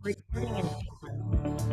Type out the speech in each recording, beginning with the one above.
Recording in progress.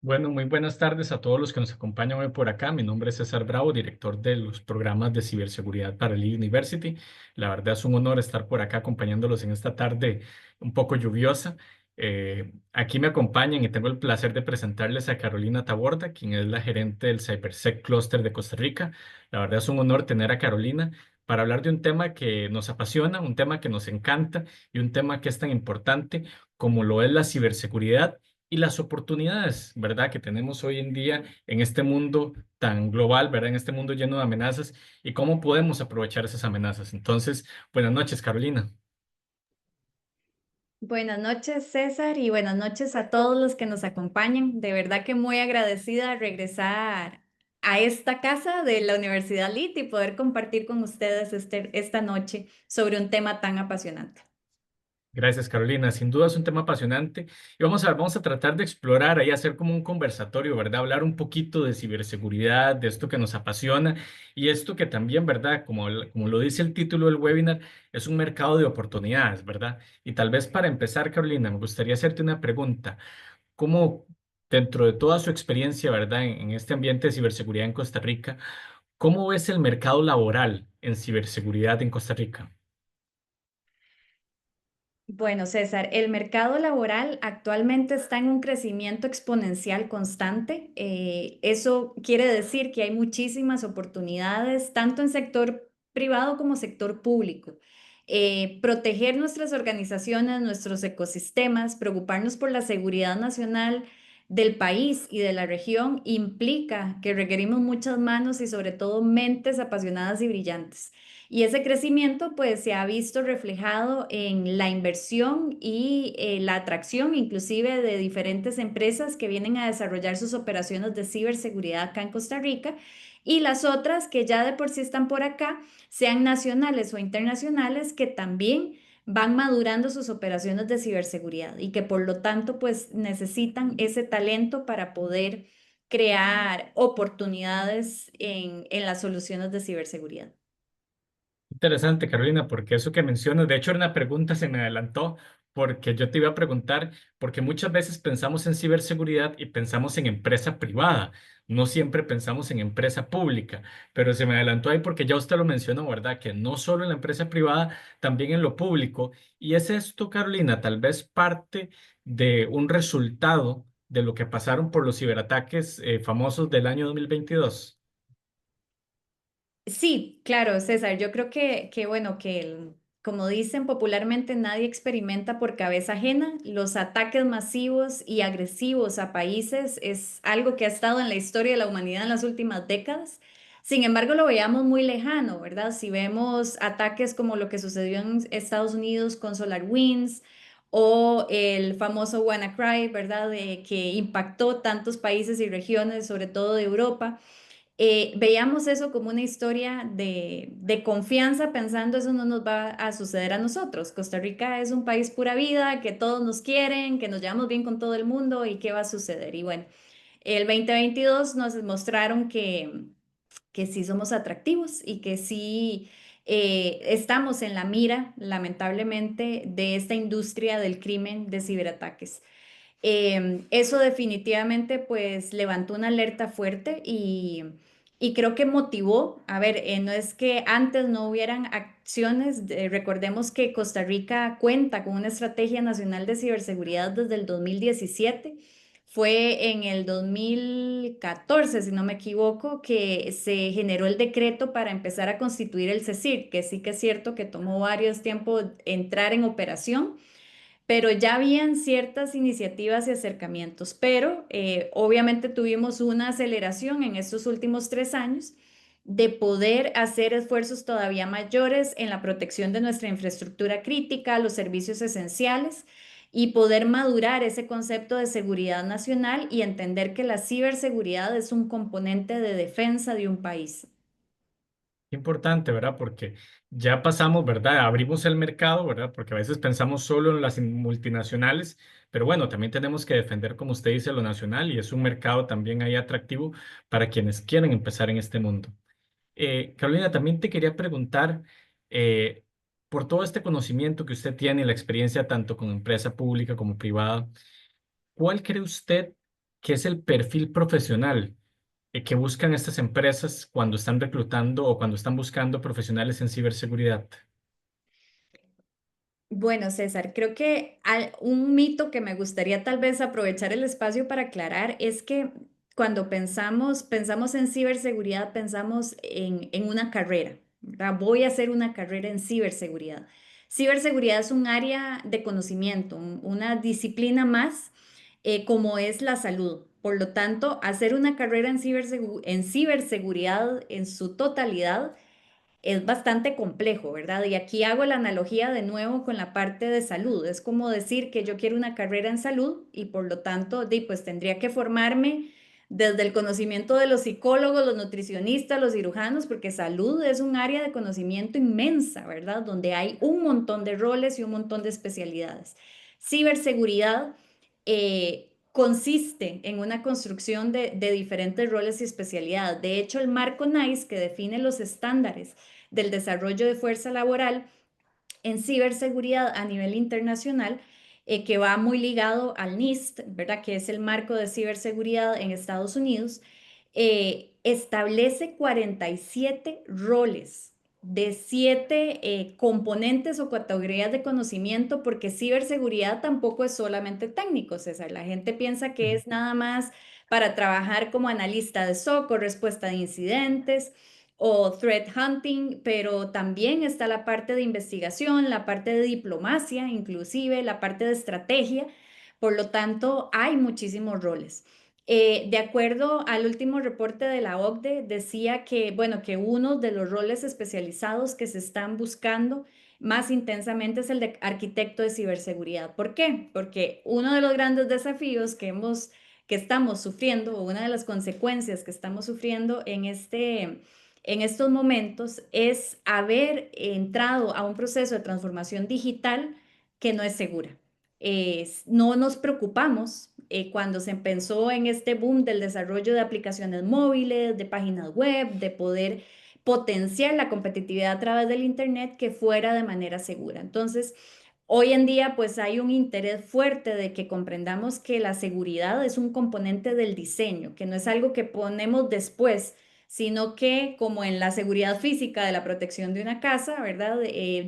Bueno, muy buenas tardes a todos los que nos acompañan hoy por acá. Mi nombre es César Bravo, director de los programas de ciberseguridad para Lee University. La verdad es un honor estar por acá acompañándolos en esta tarde un poco lluviosa. Aquí me acompañan y tengo el placer de presentarles a Carolina Taborda, quien es la gerente del CyberSec Cluster de Costa Rica. La verdad es un honor tener a Carolina para hablar de un tema que nos apasiona, un tema que nos encanta y un tema que es tan importante como lo es la ciberseguridad y las oportunidades, ¿verdad? Que tenemos hoy en día en este mundo tan global, ¿verdad? En este mundo lleno de amenazas y cómo podemos aprovechar esas amenazas. Entonces, buenas noches, Carolina. Buenas noches, César, y buenas noches a todos los que nos acompañan. De verdad que muy agradecida de regresar a esta casa de la Universidad LIT y poder compartir con ustedes esta noche sobre un tema tan apasionante. Gracias, Carolina. Sin duda es un tema apasionante y vamos a tratar de explorar ahí, hacer como un conversatorio, ¿verdad? Hablar un poquito de ciberseguridad, de esto que nos apasiona y esto que también, ¿verdad? Como lo dice el título del webinar, es un mercado de oportunidades, ¿verdad? Y tal vez para empezar, Carolina, me gustaría hacerte una pregunta. ¿Cómo, dentro de toda su experiencia, ¿verdad? En este ambiente de ciberseguridad en Costa Rica, cómo ves el mercado laboral en ciberseguridad en Costa Rica? Bueno, César, el mercado laboral actualmente está en un crecimiento exponencial constante. Eso quiere decir que hay muchísimas oportunidades, tanto en sector privado como sector público. Proteger nuestras organizaciones, nuestros ecosistemas, preocuparnos por la seguridad nacional del país y de la región implica que requerimos muchas manos y sobre todo mentes apasionadas y brillantes. Y ese crecimiento pues se ha visto reflejado en la inversión y la atracción inclusive de diferentes empresas que vienen a desarrollar sus operaciones de ciberseguridad acá en Costa Rica y las otras que ya de por sí están por acá, sean nacionales o internacionales, que también van madurando sus operaciones de ciberseguridad y que por lo tanto pues necesitan ese talento para poder crear oportunidades en las soluciones de ciberseguridad. Interesante, Carolina, porque eso que mencionas, de hecho, era una pregunta, se me adelantó, porque yo te iba a preguntar, porque muchas veces pensamos en ciberseguridad y pensamos en empresa privada, no siempre pensamos en empresa pública, pero se me adelantó ahí porque ya usted lo mencionó, ¿verdad? Que no solo en la empresa privada, también en lo público. Y es esto, Carolina, tal vez parte de un resultado de lo que pasaron por los ciberataques famosos del año 2022. Sí, claro, César, yo creo que bueno, como dicen popularmente, nadie experimenta por cabeza ajena. Los ataques masivos y agresivos a países es algo que ha estado en la historia de la humanidad en las últimas décadas. Sin embargo, lo veíamos muy lejano, ¿verdad? Si vemos ataques como lo que sucedió en Estados Unidos con SolarWinds o el famoso WannaCry, ¿verdad? Que impactó tantos países y regiones, sobre todo de Europa. Veíamos eso como una historia de confianza, pensando eso no nos va a suceder a nosotros. Costa Rica es un país pura vida, que todos nos quieren, que nos llevamos bien con todo el mundo y qué va a suceder. Y bueno, el 2022 nos mostraron que sí somos atractivos y que sí estamos en la mira, lamentablemente, de esta industria del crimen de ciberataques. Eso definitivamente pues levantó una alerta fuerte y creo que motivó, a ver, no es que antes no hubieran acciones, recordemos que Costa Rica cuenta con una estrategia nacional de ciberseguridad desde el 2017. fue en el 2014, si no me equivoco, que se generó el decreto para empezar a constituir el CECIR, que sí que es cierto que tomó varios tiempos entrar en operación, pero ya habían ciertas iniciativas y acercamientos, pero obviamente tuvimos una aceleración en estos últimos 3 años de poder hacer esfuerzos todavía mayores en la protección de nuestra infraestructura crítica, los servicios esenciales y poder madurar ese concepto de seguridad nacional y entender que la ciberseguridad es un componente de defensa de un país. Importante, ¿verdad? Porque ya pasamos, ¿verdad? Abrimos el mercado, ¿verdad? Porque a veces pensamos solo en las multinacionales, pero bueno, también tenemos que defender, como usted dice, lo nacional y es un mercado también ahí atractivo para quienes quieren empezar en este mundo. Carolina, también te quería preguntar, eh, por todo este conocimiento que usted tiene y la experiencia tanto con empresa pública como privada, ¿cuál cree usted que es el perfil profesional que buscan estas empresas cuando están reclutando o cuando están buscando profesionales en ciberseguridad? Bueno, César, creo que un mito que me gustaría tal vez aprovechar el espacio para aclarar es que cuando pensamos en ciberseguridad, pensamos en una carrera, ¿verdad? Voy a hacer una carrera en ciberseguridad. Ciberseguridad es un área de conocimiento, una disciplina más, como es la salud. Por lo tanto, hacer una carrera en ciberseguridad en su totalidad es bastante complejo, ¿verdad? Y aquí hago la analogía de nuevo con la parte de salud. Es como decir que yo quiero una carrera en salud y por lo tanto, pues tendría que formarme desde el conocimiento de los psicólogos, los nutricionistas, los cirujanos, porque salud es un área de conocimiento inmensa, ¿verdad? Donde hay un montón de roles y un montón de especialidades. Ciberseguridad consiste en una construcción de diferentes roles y especialidades. De hecho, el marco NICE, que define los estándares del desarrollo de fuerza laboral en ciberseguridad a nivel internacional, que va muy ligado al NIST, ¿verdad? Que es el marco de ciberseguridad en Estados Unidos, establece 47 roles de 7 componentes o categorías de conocimiento, porque ciberseguridad tampoco es solamente técnico, César. La gente piensa que Ujú. es nada más para trabajar como analista de SOC o respuesta de incidentes o threat hunting, pero también está la parte de investigación, la parte de diplomacia, inclusive la parte de estrategia. Por lo tanto, hay muchísimos roles. De acuerdo al último reporte de la OCDE, decía que, bueno, que uno de los roles especializados que se están buscando más intensamente es el de arquitecto de ciberseguridad. ¿Por qué? Porque uno de los grandes desafíos que estamos sufriendo, o una de las consecuencias que estamos sufriendo en estos momentos, es haber entrado a un proceso de transformación digital que no es segura. No nos preocupamos cuando se empezó en este boom del desarrollo de aplicaciones móviles, de páginas web, de poder potenciar la competitividad a través del Internet, que fuera de manera segura. Entonces, hoy en día pues hay un interés fuerte de que comprendamos que la seguridad es un componente del diseño, que no es algo que ponemos después, sino que como en la seguridad física de la protección de una casa, ¿verdad?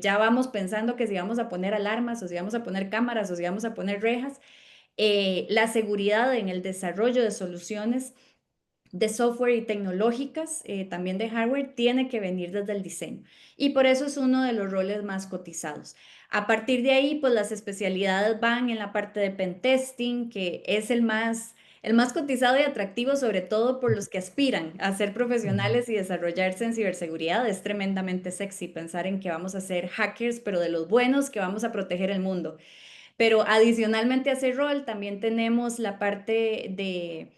Ya vamos pensando que si vamos a poner alarmas o si vamos a poner cámaras o si vamos a poner rejas, la seguridad en el desarrollo de soluciones de software y tecnológicas, también de hardware, tiene que venir desde el diseño. Y por eso es uno de los roles más cotizados. A partir de ahí, pues las especialidades van en la parte de pentesting, que es el más cotizado y atractivo, sobre todo por los que aspiran a ser Ujú. profesionales y desarrollarse en ciberseguridad. Es tremendamente sexy pensar en que vamos a ser hackers, pero de los buenos, que vamos a proteger el mundo. Pero adicionalmente a ese rol también tenemos la parte de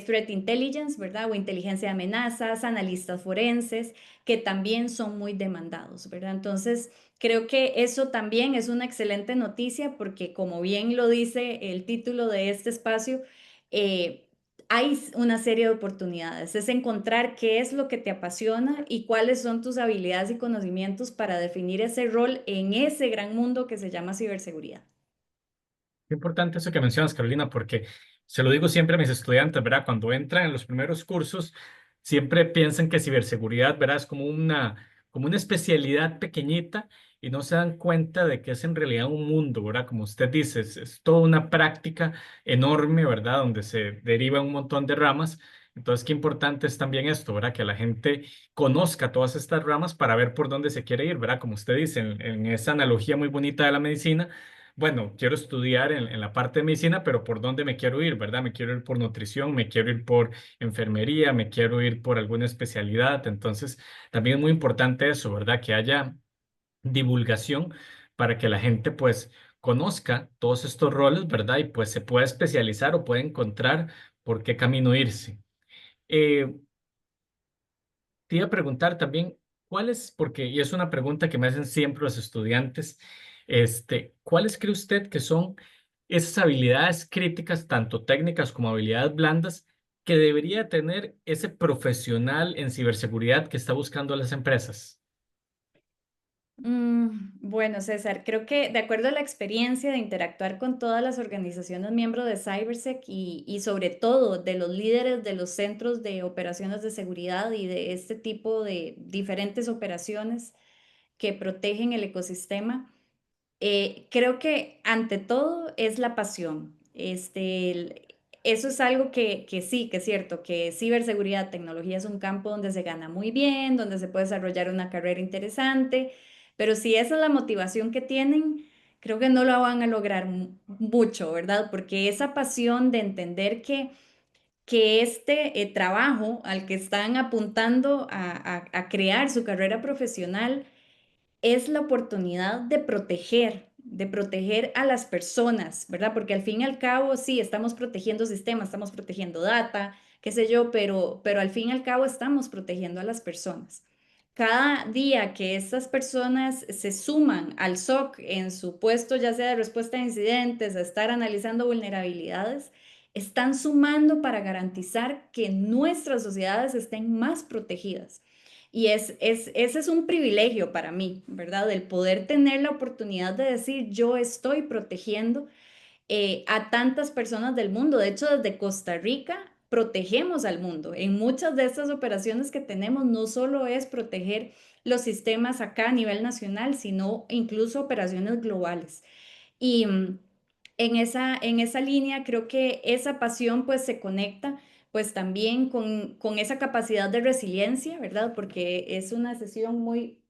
threat intelligence, ¿verdad? O inteligencia de amenazas, analistas forenses, que también son muy demandados, ¿verdad? Entonces, creo que eso también es una excelente noticia porque, como bien lo dice el título de este espacio, hay una serie de oportunidades. Es encontrar qué es lo que te apasiona y cuáles son tus habilidades y conocimientos para definir ese rol en ese gran mundo que se llama ciberseguridad. Qué importante eso que mencionas, Carolina, porque se lo digo siempre a mis estudiantes, ¿verdad? Cuando entran en los primeros cursos, siempre piensan que ciberseguridad, ¿verdad? Es como una especialidad pequeñita y no se dan cuenta de que es en realidad un mundo, ¿verdad? Como usted dice, es toda una práctica enorme, ¿verdad? Donde se deriva un montón de ramas. Entonces, qué importante es también esto, ¿verdad? Que la gente conozca todas estas ramas para ver por dónde se quiere ir, ¿verdad? Como usted dice, en esa analogía muy bonita de la medicina. Bueno, quiero estudiar en la parte de medicina, pero ¿por dónde me quiero ir, verdad? Me quiero ir por nutrición, me quiero ir por enfermería, me quiero ir por alguna especialidad. Entonces, también es muy importante eso, ¿verdad? Que haya divulgación para que la gente pues conozca todos estos roles, ¿verdad? Y pues se pueda especializar o pueda encontrar por qué camino irse. Eh, Te iba a preguntar también, ¿cuáles, porque, y es una pregunta que me hacen siempre los estudiantes, ¿cuáles cree usted que son esas habilidades críticas, tanto técnicas como habilidades blandas, que debería tener ese profesional en ciberseguridad que está buscando a las empresas? Bueno, César, creo que de acuerdo a la experiencia de interactuar con todas las organizaciones miembros de CyberSec y sobre todo de los líderes de los centros de operaciones de seguridad y de este tipo de diferentes operaciones que protegen el ecosistema, creo que ante todo es la pasión. Eso es algo que sí, que es cierto, que ciberseguridad, tecnología es un campo donde se gana muy bien, donde se puede desarrollar una carrera interesante, pero si esa es la motivación que tienen, creo que no lo van a lograr mucho, ¿verdad? Porque esa pasión de entender que este trabajo al que están apuntando a crear su carrera profesional, es la oportunidad de proteger a las personas, ¿verdad? Porque al fin y al cabo, sí, estamos protegiendo sistemas, estamos protegiendo data, qué sé yo, pero al fin y al cabo estamos protegiendo a las personas. Cada día que estas personas se suman al SOC en su puesto, ya sea de respuesta a incidentes, a estar analizando vulnerabilidades, están sumando para garantizar que nuestras sociedades estén más protegidas. Y ese es un privilegio para mí, ¿verdad? El poder tener la oportunidad de decir, yo estoy protegiendo a tantas personas del mundo. De hecho, desde Costa Rica protegemos al mundo. En muchas de estas operaciones que tenemos, no solo es proteger los sistemas acá a nivel nacional, sino incluso operaciones globales. Y en esa línea creo que esa pasión pues se conecta pues también con esa capacidad de resiliencia, ¿verdad? Porque es una sesión muy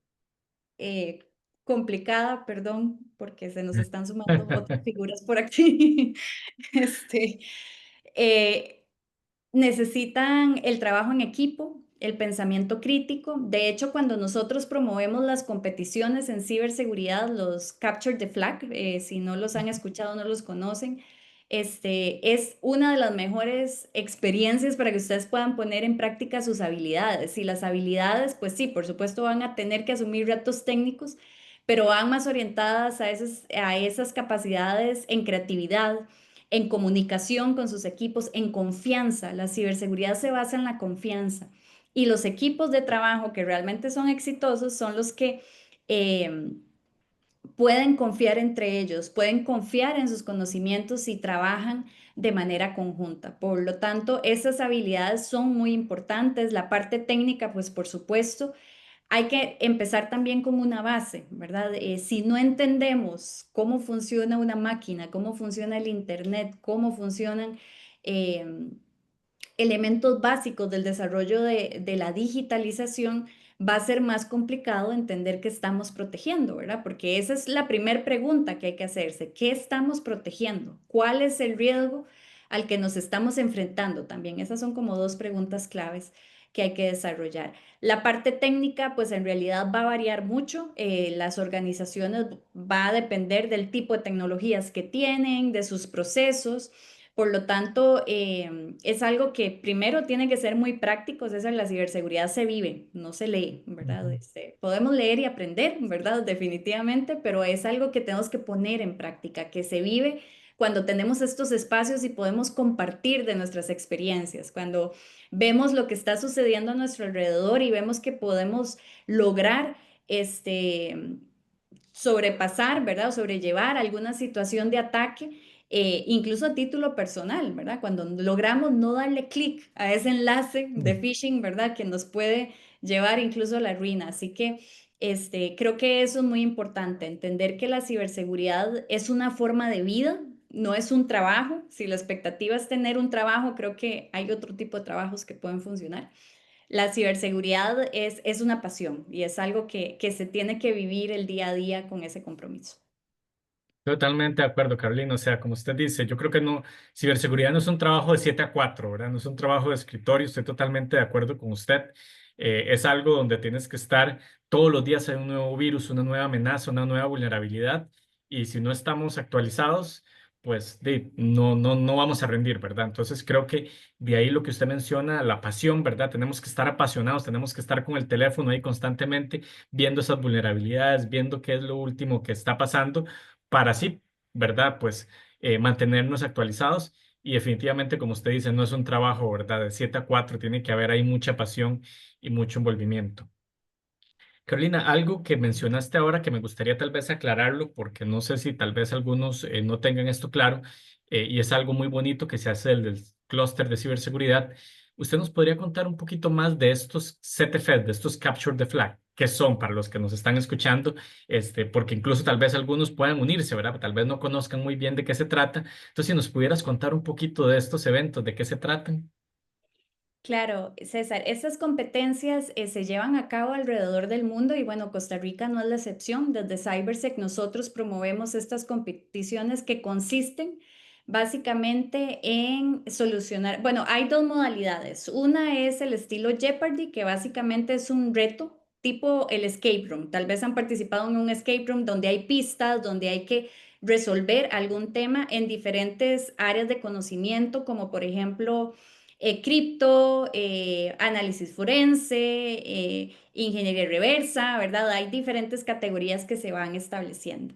eh, complicada, perdón, porque se nos están sumando otras figuras por aquí. Este, eh, Necesitan el trabajo en equipo, el pensamiento crítico. De hecho, cuando nosotros promovemos las competiciones en ciberseguridad, los Capture the Flag, si no los han escuchado, no los conocen, es una de las mejores experiencias para que ustedes puedan poner en práctica sus habilidades. Y las habilidades, pues sí, por supuesto van a tener que asumir retos técnicos, pero van más orientadas a esas capacidades en creatividad, en comunicación con sus equipos, en confianza. La ciberseguridad se basa en la confianza. Y los equipos de trabajo que realmente son exitosos son los que eh, pueden confiar entre ellos, pueden confiar en sus conocimientos y trabajan de manera conjunta. Por lo tanto, esas habilidades son muy importantes. La parte técnica, pues por supuesto, hay que empezar también con una base, ¿verdad? Si no entendemos cómo funciona una máquina, cómo funciona el Internet, cómo funcionan eh, elementos básicos del desarrollo de la digitalización, va a ser más complicado entender qué estamos protegiendo, ¿verdad? Porque esa es la primera pregunta que hay que hacerse. ¿Qué estamos protegiendo? ¿Cuál es el riesgo al que nos estamos enfrentando? También esas son como dos preguntas claves que hay que desarrollar. La parte técnica, pues en realidad va a variar mucho. Las organizaciones va a depender del tipo de tecnologías que tienen, de sus procesos. Por lo tanto, es algo que primero tiene que ser muy práctico. Es la ciberseguridad se vive, no se lee, ¿verdad? Ujú. Podemos leer y aprender, ¿verdad? Definitivamente, pero es algo que tenemos que poner en práctica, que se vive cuando tenemos estos espacios y podemos compartir de nuestras experiencias, cuando vemos lo que está sucediendo a nuestro alrededor y vemos que podemos lograr sobrepasar, ¿verdad? O sobrellevar alguna situación de ataque, incluso a título personal, ¿verdad? Cuando logramos no darle clic a ese enlace de phishing, ¿verdad? Que nos puede llevar incluso a la ruina. Así que Creo que eso es muy importante, entender que la ciberseguridad es una forma de vida, no es un trabajo. Si la expectativa es tener un trabajo, creo que hay otro tipo de trabajos que pueden funcionar. La ciberseguridad es una pasión y es algo que se tiene que vivir el día a día con ese compromiso. Totalmente de acuerdo, Carolina. O sea, como usted dice, yo creo que no, ciberseguridad no es un trabajo de 7 a 4, ¿verdad? No es un trabajo de escritorio, estoy totalmente de acuerdo con usted. Es algo donde tienes que estar todos los días, hay un nuevo virus, una nueva amenaza, una nueva vulnerabilidad, y si no estamos actualizados, pues no vamos a rendir, ¿verdad? Entonces creo que de ahí lo que usted menciona, la pasión, ¿verdad? Tenemos que estar apasionados, tenemos que estar con el teléfono ahí constantemente viendo esas vulnerabilidades, viendo qué es lo último que está pasando para así, ¿verdad? Pues mantenernos actualizados y definitivamente, como usted dice, no es un trabajo, ¿verdad? De 7 a 4 tiene que haber ahí mucha pasión y mucho envolvimiento. Carolina, algo que mencionaste ahora que me gustaría tal vez aclararlo, porque no sé si tal vez algunos no tengan esto claro, y es algo muy bonito que se hace del clúster de ciberseguridad. ¿Usted nos podría contar un poquito más de estos CTF, de estos Capture the Flag? ¿Qué son para los que nos están escuchando? Porque incluso tal vez algunos puedan unirse, ¿verdad? Tal vez no conozcan muy bien de qué se trata. Entonces, si nos pudieras contar un poquito de estos eventos, de qué se tratan. Claro, César, estas competencias se llevan a cabo alrededor del mundo y bueno, Costa Rica no es la excepción. Desde CyberSec nosotros promovemos estas competiciones que consisten básicamente en solucionar, bueno, hay dos modalidades. Una es el estilo Jeopardy, que básicamente es un reto tipo el escape room. Tal vez han participado en un escape room donde hay pistas, donde hay que resolver algún tema en diferentes áreas de conocimiento, como por ejemplo cripto, análisis forense, ingeniería reversa, ¿verdad? Hay diferentes categorías que se van estableciendo.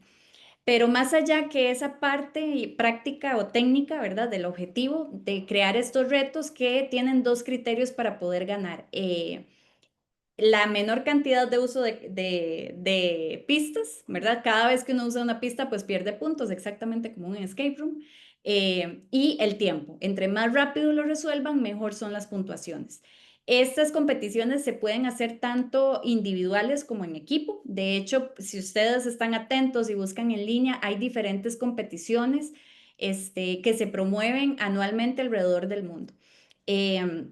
Pero más allá que esa parte práctica o técnica, ¿verdad? Del objetivo de crear estos retos que tienen dos criterios para poder ganar. La menor cantidad de uso de pistas, ¿verdad? Cada vez que uno usa una pista, pues pierde puntos, exactamente como un escape room. Y el tiempo. Entre más rápido lo resuelvan, mejor son las puntuaciones. Estas competiciones se pueden hacer tanto individuales como en equipo. De hecho, si ustedes están atentos y buscan en línea, hay diferentes competiciones que se promueven anualmente alrededor del mundo. Eh,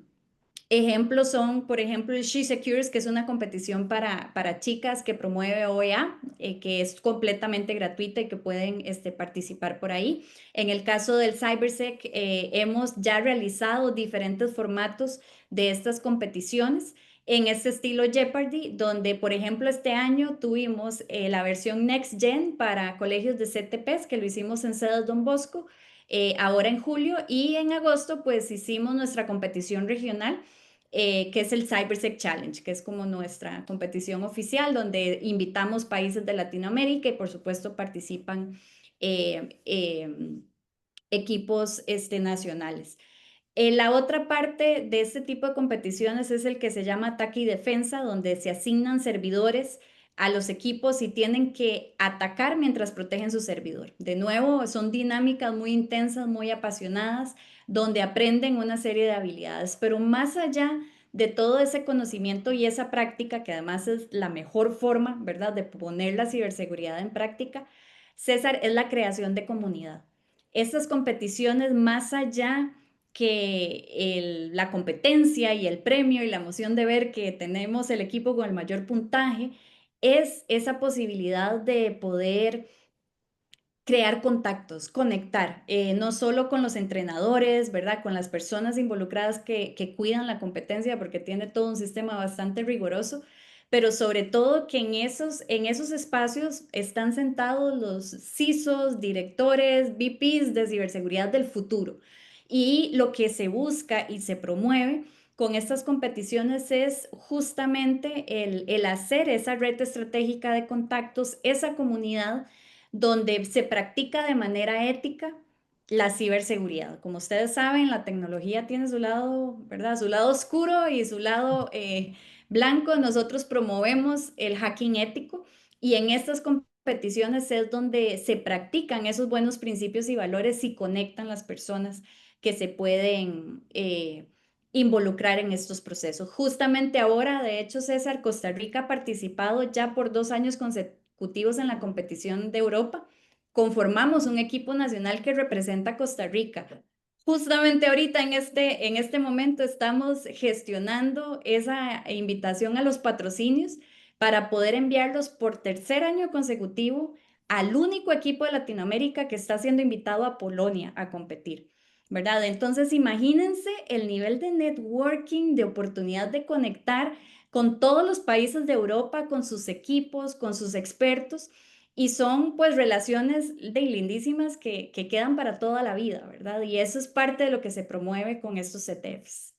Ejemplos son, por ejemplo, el She Secures, que es una competición para chicas que promueve OEA, que es completamente gratuita y que pueden participar por ahí. En el caso del CyberSec, hemos ya realizado diferentes formatos de estas competiciones en este estilo Jeopardy, donde, por ejemplo, este año tuvimos la versión Next Gen para colegios de CTPs, que lo hicimos en sede Don Bosco, ahora en julio, y en agosto, pues hicimos nuestra competición regional que es el CyberSec Challenge, que es como nuestra competición oficial, donde invitamos países de Latinoamérica y por supuesto participan equipos nacionales. La otra parte de este tipo de competiciones es el que se llama ataque y defensa, donde se asignan servidores a los equipos y tienen que atacar mientras protegen su servidor. De nuevo, son dinámicas muy intensas, muy apasionadas, donde aprenden una serie de habilidades, pero más allá de todo ese conocimiento y esa práctica, que además es la mejor forma, ¿verdad?, de poner la ciberseguridad en práctica, César, es la creación de comunidad. Estas competiciones, más allá que la competencia y el premio y la emoción de ver que tenemos el equipo con el mayor puntaje, es esa posibilidad de poder crear contactos, conectar, no solo con los entrenadores, ¿verdad? Con las personas involucradas que cuidan la competencia, porque tiene todo un sistema bastante riguroso, pero sobre todo que en esos espacios están sentados los CISOs, directores, VPs de ciberseguridad del futuro. Y lo que se busca y se promueve con estas competiciones es justamente el hacer esa red estratégica de contactos, esa comunidad donde se practica de manera ética la ciberseguridad. Como ustedes saben, la tecnología tiene su lado, ¿verdad? Su lado oscuro y su lado blanco. Nosotros promovemos el hacking ético y en estas competiciones es donde se practican esos buenos principios y valores y conectan las personas que se pueden involucrar en estos procesos. Justamente ahora, de hecho, César, Costa Rica ha participado ya por 2 años consecutivos en la competición de Europa. Conformamos un equipo nacional que representa a Costa Rica. Justamente ahorita en este momento estamos gestionando esa invitación a los patrocinios para poder enviarlos por tercer año consecutivo al único equipo de Latinoamérica que está siendo invitado a Polonia a competir. ¿Verdad? Entonces, imagínense el nivel de networking, de oportunidad de conectar con todos los países de Europa, con sus equipos, con sus expertos, y son pues relaciones de lindísimas que quedan para toda la vida, ¿verdad? Y eso es parte de lo que se promueve con estos CTFs.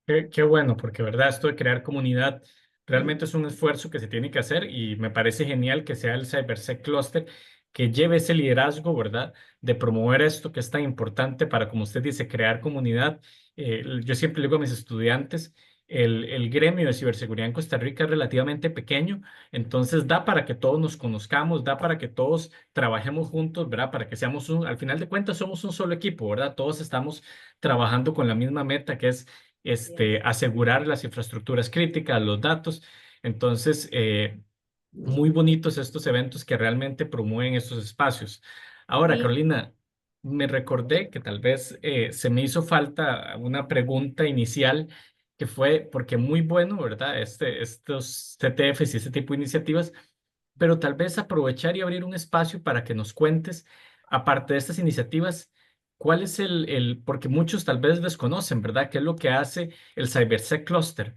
Qué bueno, porque verdad, esto de crear comunidad realmente es un esfuerzo que se tiene que hacer y me parece genial que sea el CyberSec Cluster que lleve ese liderazgo, ¿verdad? De promover esto que es tan importante para, como usted dice, crear comunidad. Yo siempre le digo a mis estudiantes, el gremio de ciberseguridad en Costa Rica es relativamente pequeño, entonces da para que todos nos conozcamos, da para que todos trabajemos juntos, ¿verdad? Para que seamos al final de cuentas somos un solo equipo, ¿verdad? Todos estamos trabajando con la misma meta que es Así es. asegurar las infraestructuras críticas, los datos. Entonces, muy bonitos estos eventos que realmente promueven estos espacios. Ahora, Sí, Carolina, me recordé que tal vez se me hizo falta una pregunta inicial que fue, porque muy bueno, ¿verdad? Estos CTFs y este tipo de iniciativas, pero tal vez aprovechar y abrir un espacio para que nos cuentes, aparte de estas iniciativas, cuál es porque muchos tal vez desconocen, ¿verdad? ¿Qué es lo que hace el CyberSec Cluster?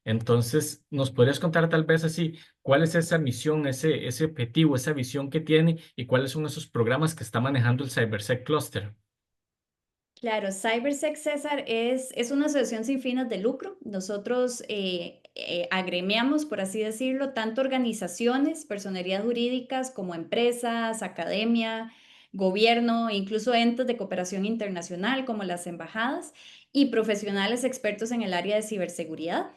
Entonces, ¿nos podrías contar tal vez así cuál es esa misión, ese objetivo, esa visión que tiene y cuáles son esos programas que está manejando el CyberSec Cluster? claro, CyberSec César es una asociación sin fines de lucro. Nosotros agremiamos, por así decirlo, tanto organizaciones, personerías jurídicas como empresas, academia, gobierno, incluso entes de cooperación internacional como las embajadas y profesionales expertos en el área de ciberseguridad.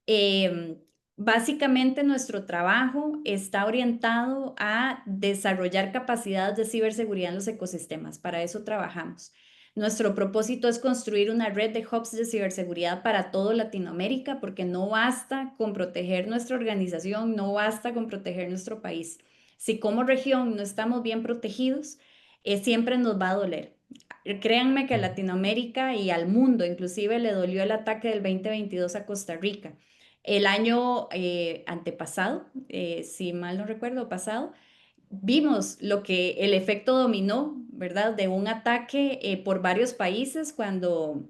Em, Básicamente nuestro trabajo está orientado a desarrollar capacidades de ciberseguridad en los ecosistemas. Para eso trabajamos. Nuestro propósito es construir una red de hubs de ciberseguridad para toda Latinoamérica, porque no basta con proteger nuestra organización, no basta con proteger nuestro país. Si como región no estamos bien protegidos, siempre nos va a doler. Créanme que a Latinoamérica y al mundo inclusive le dolió el ataque del 2022 a Costa Rica. El año antepasado, si mal no recuerdo, pasado, vimos lo que el efecto dominó, ¿verdad? De un ataque por varios países cuando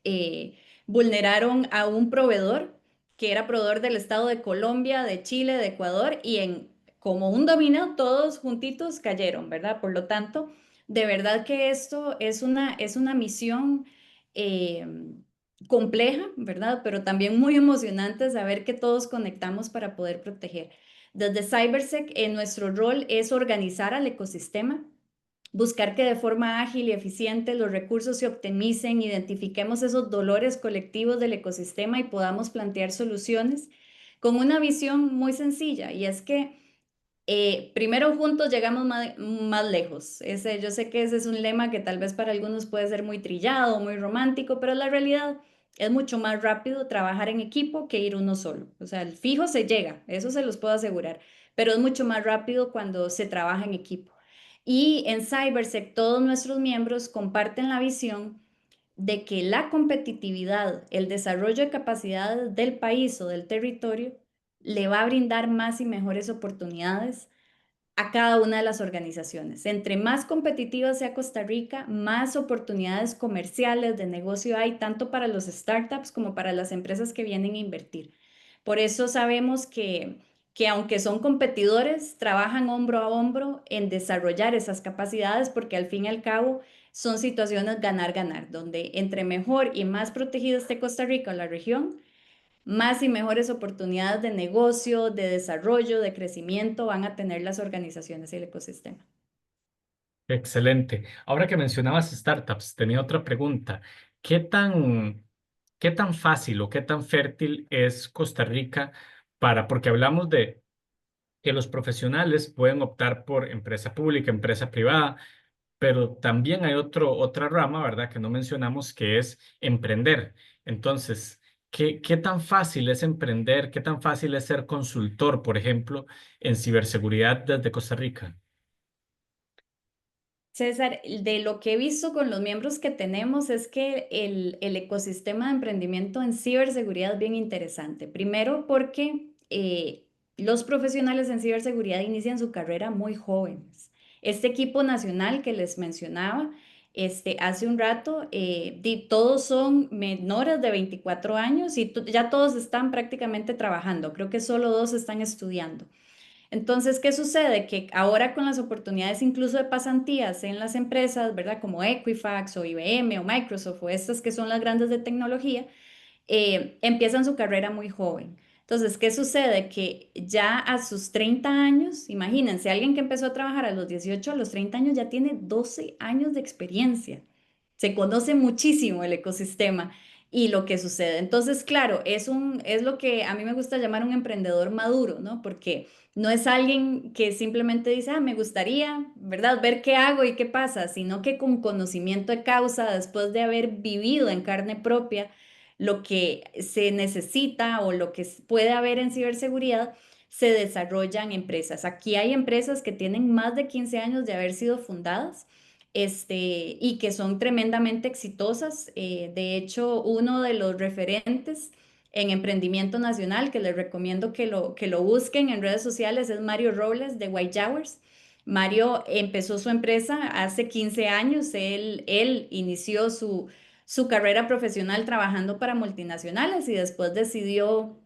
eh, vulneraron a un proveedor que era proveedor del estado de Colombia, de Chile, de Ecuador y como un dominó todos juntitos cayeron, ¿verdad? Por lo tanto, de verdad que esto es una misión eh, compleja, ¿verdad? Pero también muy emocionante saber que todos conectamos para poder proteger. Desde CyberSec, nuestro rol es organizar al ecosistema, buscar que de forma ágil y eficiente los recursos se optimicen, identifiquemos esos dolores colectivos del ecosistema y podamos plantear soluciones con una visión muy sencilla, y es que primero juntos llegamos más lejos. Yo sé que ese es un lema que tal vez para algunos puede ser muy trillado, muy romántico, pero la realidad es mucho más rápido trabajar en equipo que ir uno solo. O sea, el fijo se llega, eso se los puedo asegurar, pero es mucho más rápido cuando se trabaja en equipo. Y en CyberSec todos nuestros miembros comparten la visión de que la competitividad, el desarrollo de capacidades del país o del territorio le va a brindar más y mejores oportunidades a cada una de las organizaciones. Entre más competitiva sea Costa Rica, más oportunidades comerciales de negocio hay, tanto para los startups como para las empresas que vienen a invertir. Por eso sabemos que aunque son competidores, trabajan hombro a hombro en desarrollar esas capacidades porque al fin y al cabo son situaciones ganar-ganar, donde entre mejor y más protegida esté Costa Rica o la región, más y mejores oportunidades de negocio, de desarrollo, de crecimiento van a tener las organizaciones y el ecosistema. Excelente. Ahora que mencionabas startups, tenía otra pregunta. ¿Qué tan, qué tan fácil o qué tan fértil es Costa Rica porque hablamos de que los profesionales pueden optar por empresa pública, empresa privada, pero también hay otra rama, ¿verdad? Que no mencionamos, que es emprender. Entonces, ¿qué tan fácil es emprender? ¿Qué tan fácil es ser consultor, por ejemplo, en ciberseguridad desde Costa Rica? César, de lo que he visto con los miembros que tenemos es que el ecosistema de emprendimiento en ciberseguridad es bien interesante. Primero porque los profesionales en ciberseguridad inician su carrera muy jóvenes. Este equipo nacional que les mencionaba hace un rato, todos son menores de 24 años y ya todos están prácticamente trabajando. Creo que solo dos están estudiando. Entonces, ¿qué sucede? Que ahora con las oportunidades incluso de pasantías en las empresas, ¿verdad? Como Equifax o IBM o Microsoft o estas que son las grandes de tecnología, empiezan su carrera muy joven. Entonces, ¿qué sucede? Que ya a sus 30 años, imagínense, alguien que empezó a trabajar a los 18, a los 30 años ya tiene 12 años de experiencia. Se conoce muchísimo el ecosistema y lo que sucede. Entonces, claro, es lo que a mí me gusta llamar un emprendedor maduro, ¿no? Porque no es alguien que simplemente dice, me gustaría, ¿verdad? Ver qué hago y qué pasa, sino que con conocimiento de causa, después de haber vivido en carne propia lo que se necesita o lo que puede haber en ciberseguridad, se desarrollan empresas. Aquí hay empresas que tienen más de 15 años de haber sido fundadas. Y que son tremendamente exitosas. De hecho, uno de los referentes en emprendimiento nacional, que les recomiendo que lo busquen en redes sociales, es Mario Robles de White Jowers. Mario empezó su empresa hace 15 años, él inició su carrera profesional trabajando para multinacionales y después decidió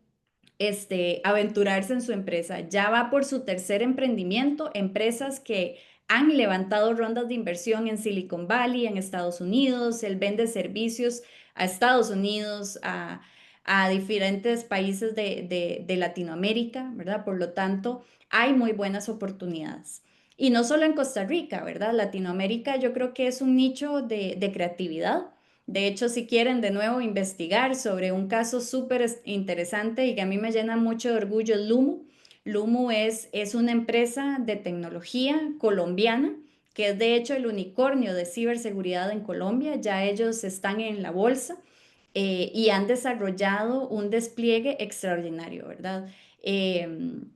aventurarse en su empresa. Ya va por su tercer emprendimiento, empresas que han levantado rondas de inversión en Silicon Valley, en Estados Unidos. Él vende servicios a Estados Unidos, a diferentes países de Latinoamérica, ¿verdad? Por lo tanto, hay muy buenas oportunidades. Y no solo en Costa Rica, ¿verdad? Latinoamérica yo creo que es un nicho de creatividad. De hecho, si quieren de nuevo investigar sobre un caso súper interesante y que a mí me llena mucho de orgullo, es Lumo. Lumo es una empresa de tecnología colombiana que es de hecho el unicornio de ciberseguridad en Colombia. Ya ellos están en la bolsa y han desarrollado un despliegue extraordinario, ¿verdad? Em,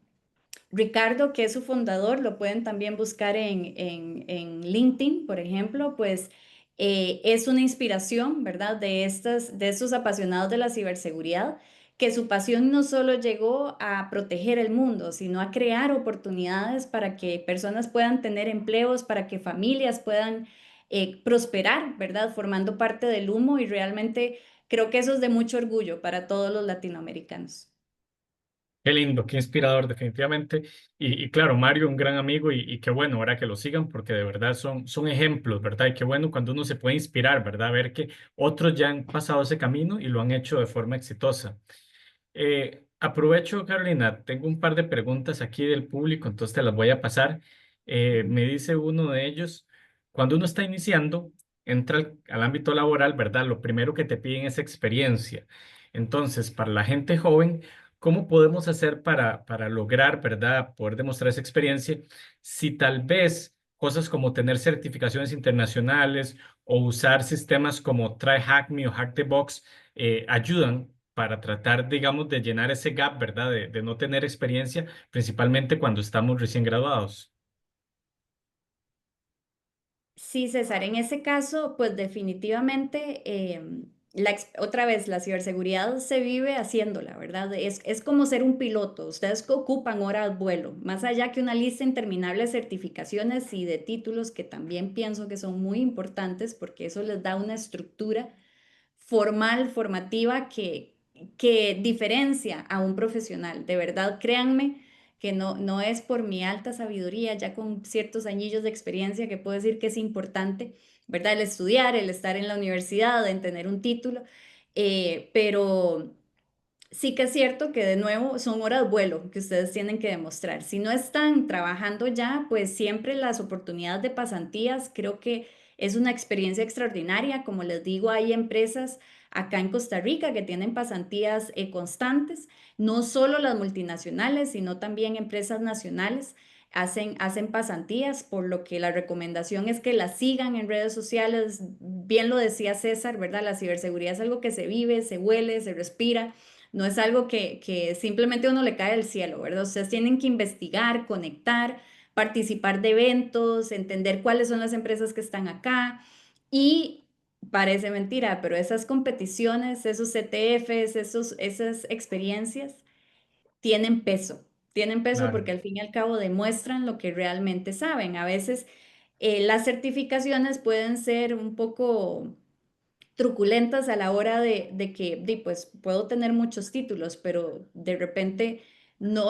Ricardo, que es su fundador, lo pueden también buscar en LinkedIn, por ejemplo, pues es una inspiración, ¿verdad? De estos apasionados de la ciberseguridad, que su pasión no solo llegó a proteger el mundo, sino a crear oportunidades para que personas puedan tener empleos, para que familias puedan prosperar, ¿verdad? Formando parte del humo y realmente creo que eso es de mucho orgullo para todos los latinoamericanos. Qué lindo, qué inspirador, definitivamente. Y claro, Mario, un gran amigo y qué bueno ahora que lo sigan porque de verdad son ejemplos, ¿verdad? Y qué bueno cuando uno se puede inspirar, ¿verdad? Ver que otros ya han pasado ese camino y lo han hecho de forma exitosa. Aprovecho, Carolina, tengo un par de preguntas aquí del público, entonces te las voy a pasar. Me dice uno de ellos, cuando uno está iniciando, entra al ámbito laboral, ¿verdad? Lo primero que te piden es experiencia. Entonces, para la gente joven, ¿cómo podemos hacer para lograr, ¿verdad? Poder demostrar esa experiencia si tal vez cosas como tener certificaciones internacionales o usar sistemas como Try Hack Me o Hack the Box ayudan para tratar, digamos, de llenar ese gap, ¿verdad? De no tener experiencia, principalmente cuando estamos recién graduados. Sí, César, en ese caso, pues definitivamente, otra vez, la ciberseguridad se vive haciéndola, ¿verdad? Es como ser un piloto, ustedes que ocupan horas vuelo, más allá que una lista interminable de certificaciones y de títulos que también pienso que son muy importantes porque eso les da una estructura formal, formativa que diferencia a un profesional. De verdad, créanme que no es por mi alta sabiduría, ya con ciertos añillos de experiencia, que puedo decir que es importante, ¿verdad? El estudiar, el estar en la universidad, en tener un título, pero sí que es cierto que de nuevo son horas vuelo que ustedes tienen que demostrar. Si no están trabajando ya, pues siempre las oportunidades de pasantías creo que es una experiencia extraordinaria. Como les digo, hay empresas acá en Costa Rica que tienen pasantías constantes, no solo las multinacionales, sino también empresas nacionales. hacen pasantías, por lo que la recomendación es que las sigan en redes sociales. Bien lo decía César, ¿verdad? La ciberseguridad es algo que se vive, se huele, se respira. No es algo que simplemente a uno le cae del cielo, ¿verdad? Ustedes tienen que investigar, conectar, participar de eventos, entender cuáles son las empresas que están acá y parece mentira, pero esas competiciones, esos CTFs, esas experiencias tienen peso Claro, porque al fin y al cabo demuestran lo que realmente saben. A veces las certificaciones pueden ser un poco truculentas a la hora de que, pues puedo tener muchos títulos, pero de repente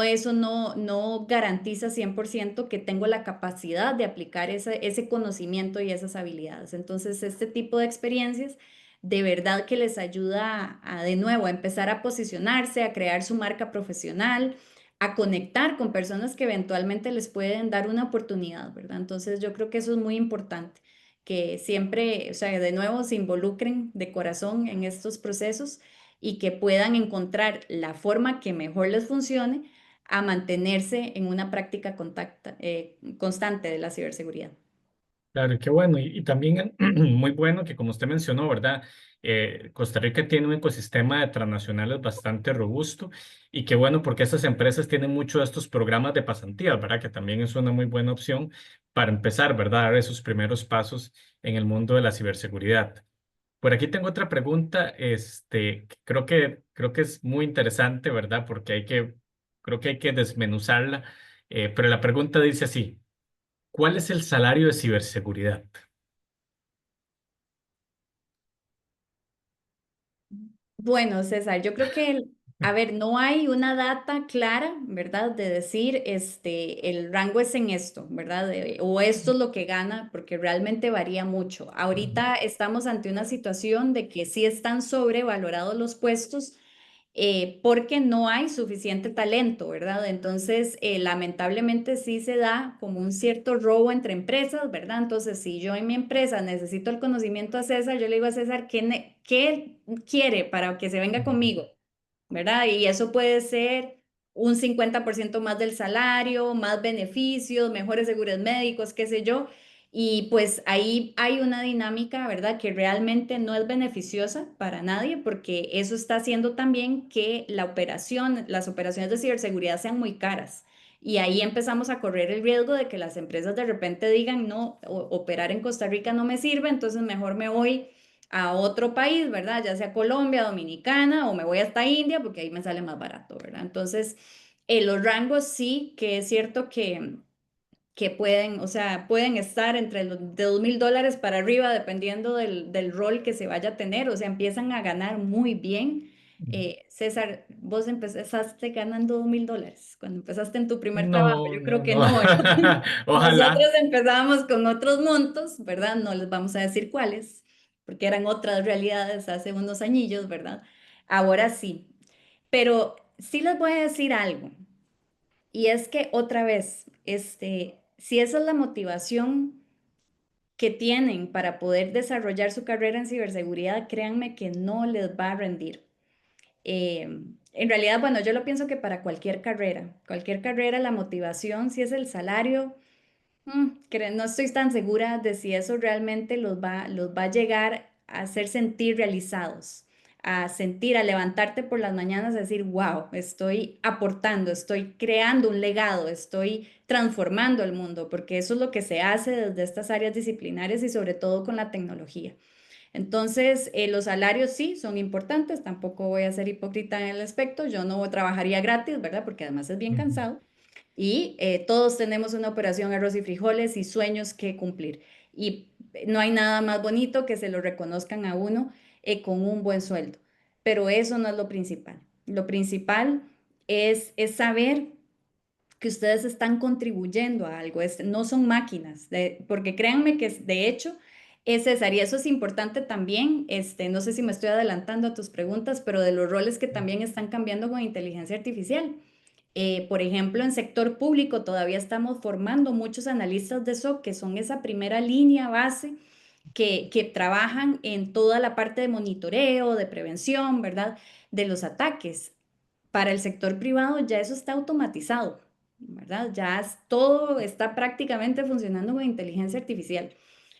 eso no garantiza 100% que tengo la capacidad de aplicar ese conocimiento y esas habilidades. Entonces, este tipo de experiencias de verdad que les ayuda de nuevo a empezar a posicionarse, a crear su marca profesional, a conectar con personas que eventualmente les pueden dar una oportunidad, ¿verdad? Entonces, yo creo que eso es muy importante que siempre, o sea, de nuevo se involucren de corazón en estos procesos y que puedan encontrar la forma que mejor les funcione a mantenerse en una práctica constante de la ciberseguridad. claro, y qué bueno. Y también muy bueno que, como usted mencionó, ¿verdad? Costa Rica tiene un ecosistema de transnacionales bastante robusto y qué bueno porque estas empresas tienen mucho de estos programas de pasantías, ¿verdad? Que también es una muy buena opción para empezar, ¿verdad? A dar esos primeros pasos en el mundo de la ciberseguridad. Por aquí tengo otra pregunta, que creo que es muy interesante, ¿verdad? Porque creo que hay que desmenuzarla. Pero la pregunta dice así: ¿cuál es el salario de ciberseguridad? Bueno, César, yo creo que, a ver, no hay una data clara, ¿verdad? De decir, el rango es en esto, ¿verdad? O esto es lo que gana, porque realmente varía mucho. Ahorita estamos ante una situación de que sí están sobrevalorados los puestos porque no hay suficiente talento, ¿verdad? Entonces, lamentablemente sí se da como un cierto robo entre empresas, ¿verdad? Entonces, si yo en mi empresa necesito el conocimiento a César, yo le digo a César, ¿qué quiere para que se venga conmigo? ¿Verdad? Y eso puede ser un 50% más del salario, más beneficios, mejores seguros médicos, qué sé yo. Y pues ahí hay una dinámica, ¿verdad? Que realmente no es beneficiosa para nadie porque eso está haciendo también que las operaciones de ciberseguridad sean muy caras. Y ahí empezamos a correr el riesgo de que las empresas de repente digan, no, operar en Costa Rica no me sirve, entonces mejor me voy a otro país, ¿verdad? Ya sea Colombia, Dominicana o me voy hasta India porque ahí me sale más barato, ¿verdad? Entonces, los rangos sí que es cierto que pueden, o sea, pueden estar entre los de $2,000 para arriba dependiendo del rol que se vaya a tener, o sea, empiezan a ganar muy bien. César, vos empezaste ganando $2,000 cuando empezaste en tu primer trabajo. No, Yo no, creo que no. no, ¿verdad? Nosotros Ojalá. empezamos con otros montos, ¿verdad? No les vamos a decir cuáles, porque eran otras realidades hace unos añillos, ¿verdad? Ahora sí, pero sí les voy a decir algo, y es que otra vez, si esa es la motivación que tienen para poder desarrollar su carrera en ciberseguridad, créanme que no les va a rendir. Eh, en realidad, bueno, yo lo pienso que para cualquier carrera, la motivación, si es el salario, no estoy tan segura de si eso realmente los va a llegar a hacer sentir realizados, a sentir, a levantarte por las mañanas, a decir, wow, estoy aportando, estoy creando un legado, estoy transformando el mundo, porque eso es lo que se hace desde estas áreas disciplinarias y sobre todo con la tecnología. Entonces, los salarios sí son importantes, tampoco voy a ser hipócrita en el aspecto, yo no trabajaría gratis, ¿verdad? Porque además es bien Ujú. cansado y todos tenemos una operación arroz y frijoles y sueños que cumplir. Y no hay nada más bonito que se lo reconozcan a uno con un buen sueldo. Pero eso no es lo principal. Lo principal es saber que ustedes están contribuyendo a algo, no son máquinas, porque créanme que de hecho es César, y eso es importante también, no sé si me estoy adelantando a tus preguntas, pero de los roles que también están cambiando con inteligencia artificial. Por ejemplo, en sector público todavía estamos formando muchos analistas de SOC, que son esa primera línea base que trabajan en toda la parte de monitoreo, de prevención, ¿verdad? De los ataques. Para el sector privado ya eso está automatizado. ¿verdad? Todo está prácticamente funcionando con inteligencia artificial.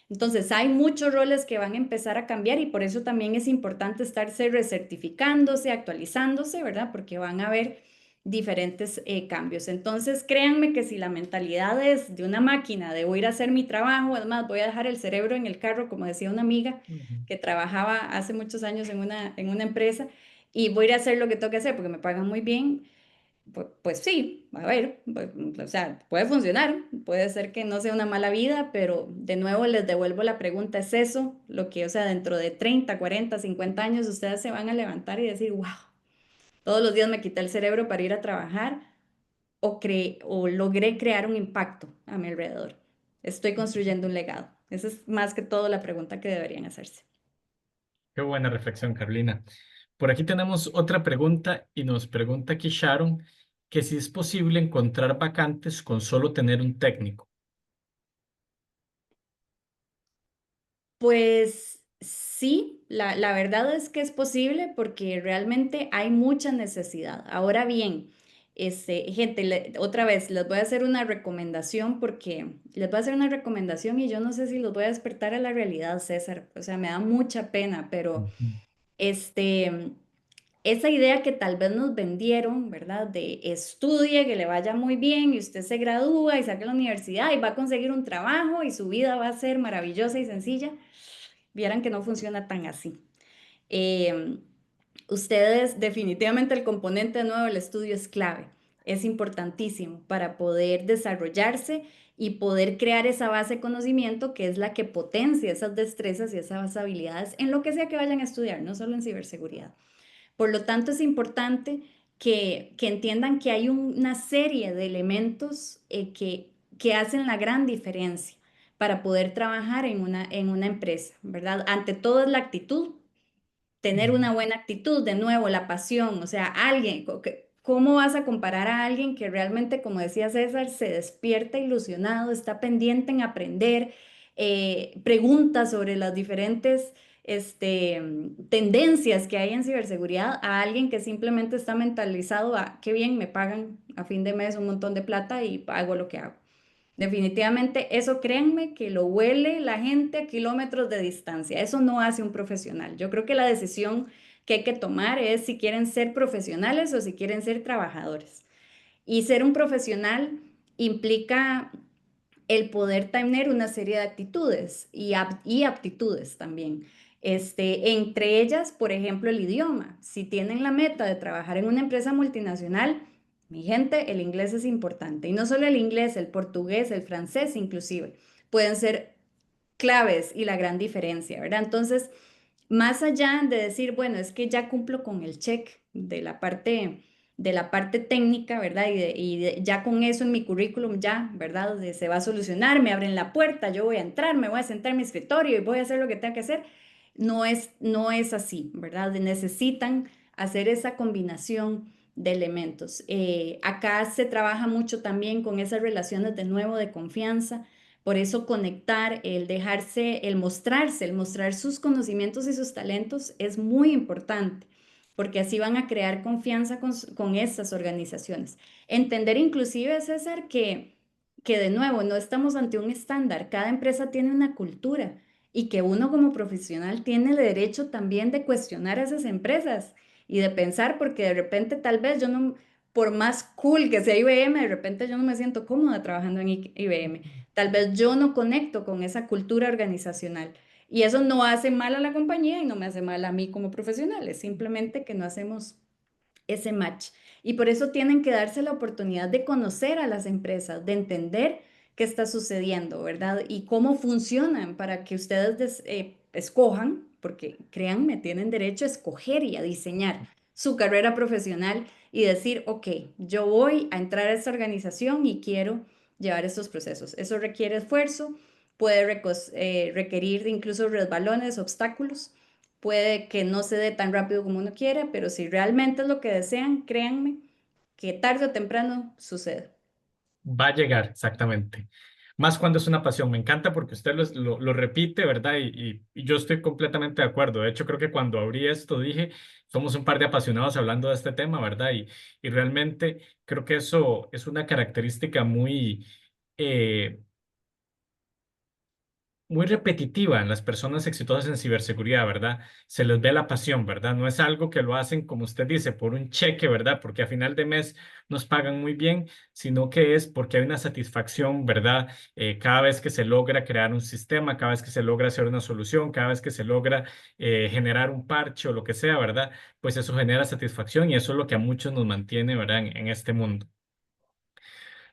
Entonces, hay muchos roles que van a empezar a cambiar y por eso también es importante estarse recertificándose, actualizándose, ¿verdad? Porque van a haber diferentes cambios. Entonces, créanme que si la mentalidad es de una máquina, de voy a ir a hacer mi trabajo, además voy a dejar el cerebro en el carro, como decía una amiga Ujú. que trabajaba hace muchos años en una empresa, y voy a ir a hacer lo que tengo que hacer porque me pagan muy bien, pues, sí, a ver, o sea, puede funcionar, puede ser que no sea una mala vida, pero de nuevo les devuelvo la pregunta, ¿es eso lo que, o sea, dentro de 30, 40, 50 años ustedes se van a levantar y decir, wow, todos los días me quité el cerebro para ir a trabajar o logré crear un impacto a mi alrededor? Estoy construyendo un legado. Esa es más que todo la pregunta que deberían hacerse. Qué buena reflexión, Carolina. Por aquí tenemos otra pregunta y nos pregunta aquí Sharon que si es posible encontrar vacantes con solo tener un técnico. Pues sí, la verdad es que es posible porque realmente hay mucha necesidad. Ahora bien, gente, otra vez les voy a hacer una recomendación porque les voy a hacer una recomendación y yo no sé si los voy a despertar a la realidad, César. O sea, me da mucha pena, pero Ujú. este, esa idea que tal vez nos vendieron, ¿verdad? De estudie, que le vaya muy bien y usted se gradúa y saque la universidad y va a conseguir un trabajo y su vida va a ser maravillosa y sencilla, vieran que no funciona tan así. Eh, Ustedes, definitivamente el componente de nuevo del estudio es clave, es importantísimo para poder desarrollarse y poder crear esa base de conocimiento que es la que potencia esas destrezas y esas habilidades en lo que sea que vayan a estudiar, no solo en ciberseguridad. Por lo tanto, es importante que entiendan que hay una serie de elementos que hacen la gran diferencia para poder trabajar en una empresa, ¿verdad? Ante todo es la actitud, tener Ujú. una buena actitud, de nuevo, la pasión, o sea, alguien, ¿cómo vas a comparar a alguien que realmente, como decía César, se despierta ilusionado, está pendiente en aprender, pregunta sobre las diferentes tendencias que hay en ciberseguridad, a alguien que simplemente está mentalizado a qué bien me pagan a fin de mes un montón de plata y hago lo que hago? Definitivamente, eso créanme que lo huele la gente a kilómetros de distancia. Eso no hace un profesional. Yo creo que la decisión que hay que tomar es si quieren ser profesionales o si quieren ser trabajadores. Y ser un profesional implica el poder tener una serie de actitudes y aptitudes también. Entre ellas, por ejemplo, el idioma. Si tienen la meta de trabajar en una empresa multinacional, mi gente, el inglés es importante. Y no solo el inglés, el portugués, el francés inclusive, pueden ser claves y la gran diferencia, ¿verdad? Entonces, más allá de decir, bueno, es que ya cumplo con el check de la parte técnica, ¿verdad? Ya con eso en mi currículum, ya, ¿verdad? Se va a solucionar, me abren la puerta, yo voy a entrar, me voy a sentar en mi escritorio y voy a hacer lo que tenga que hacer. No es así, ¿verdad? Necesitan hacer esa combinación de elementos. Acá se trabaja mucho también con esas relaciones de nuevo de confianza. Por eso conectar, el dejarse, el mostrar sus conocimientos y sus talentos es muy importante, porque así van a crear confianza con estas organizaciones. Entender inclusive, César, que de nuevo no estamos ante un estándar, cada empresa tiene una cultura y que uno como profesional tiene el derecho también de cuestionar a esas empresas y de pensar, porque de repente tal vez yo no, por más cool que sea IBM, de repente yo no me siento cómoda trabajando en IBM. Tal vez yo no conecto con esa cultura organizacional. Y eso no hace mal a la compañía y no me hace mal a mí como profesional. Es simplemente que no hacemos ese match. Y por eso tienen que darse la oportunidad de conocer a las empresas, de entender qué está sucediendo, ¿verdad? Y cómo funcionan para que ustedes escojan, porque créanme, tienen derecho a escoger y a diseñar su carrera profesional y decir, ok, yo voy a entrar a esta organización y quiero llevar estos procesos. Eso requiere esfuerzo, puede requerir incluso resbalones, obstáculos. Puede que no se dé tan rápido como uno quiera, pero si realmente es lo que desean, créanme que tarde o temprano sucede. Va a llegar, exactamente. más cuando es una pasión. Me encanta porque usted lo repite, ¿verdad? Y yo estoy completamente de acuerdo. De hecho, creo que cuando abrí esto dije, somos un par de apasionados hablando de este tema, ¿verdad? Y realmente creo que eso es una característica eh, muy repetitiva en las personas exitosas en ciberseguridad, ¿verdad? Se les ve la pasión, ¿verdad? No es algo que lo hacen, como usted dice, por un cheque, ¿verdad? Porque a final de mes nos pagan muy bien, sino que es porque hay una satisfacción, ¿verdad? Cada vez que se logra crear un sistema, cada vez que se logra hacer una solución, cada vez que se logra generar un parche o lo que sea, ¿verdad? Pues eso genera satisfacción y eso es lo que a muchos nos mantiene, ¿verdad? En este mundo.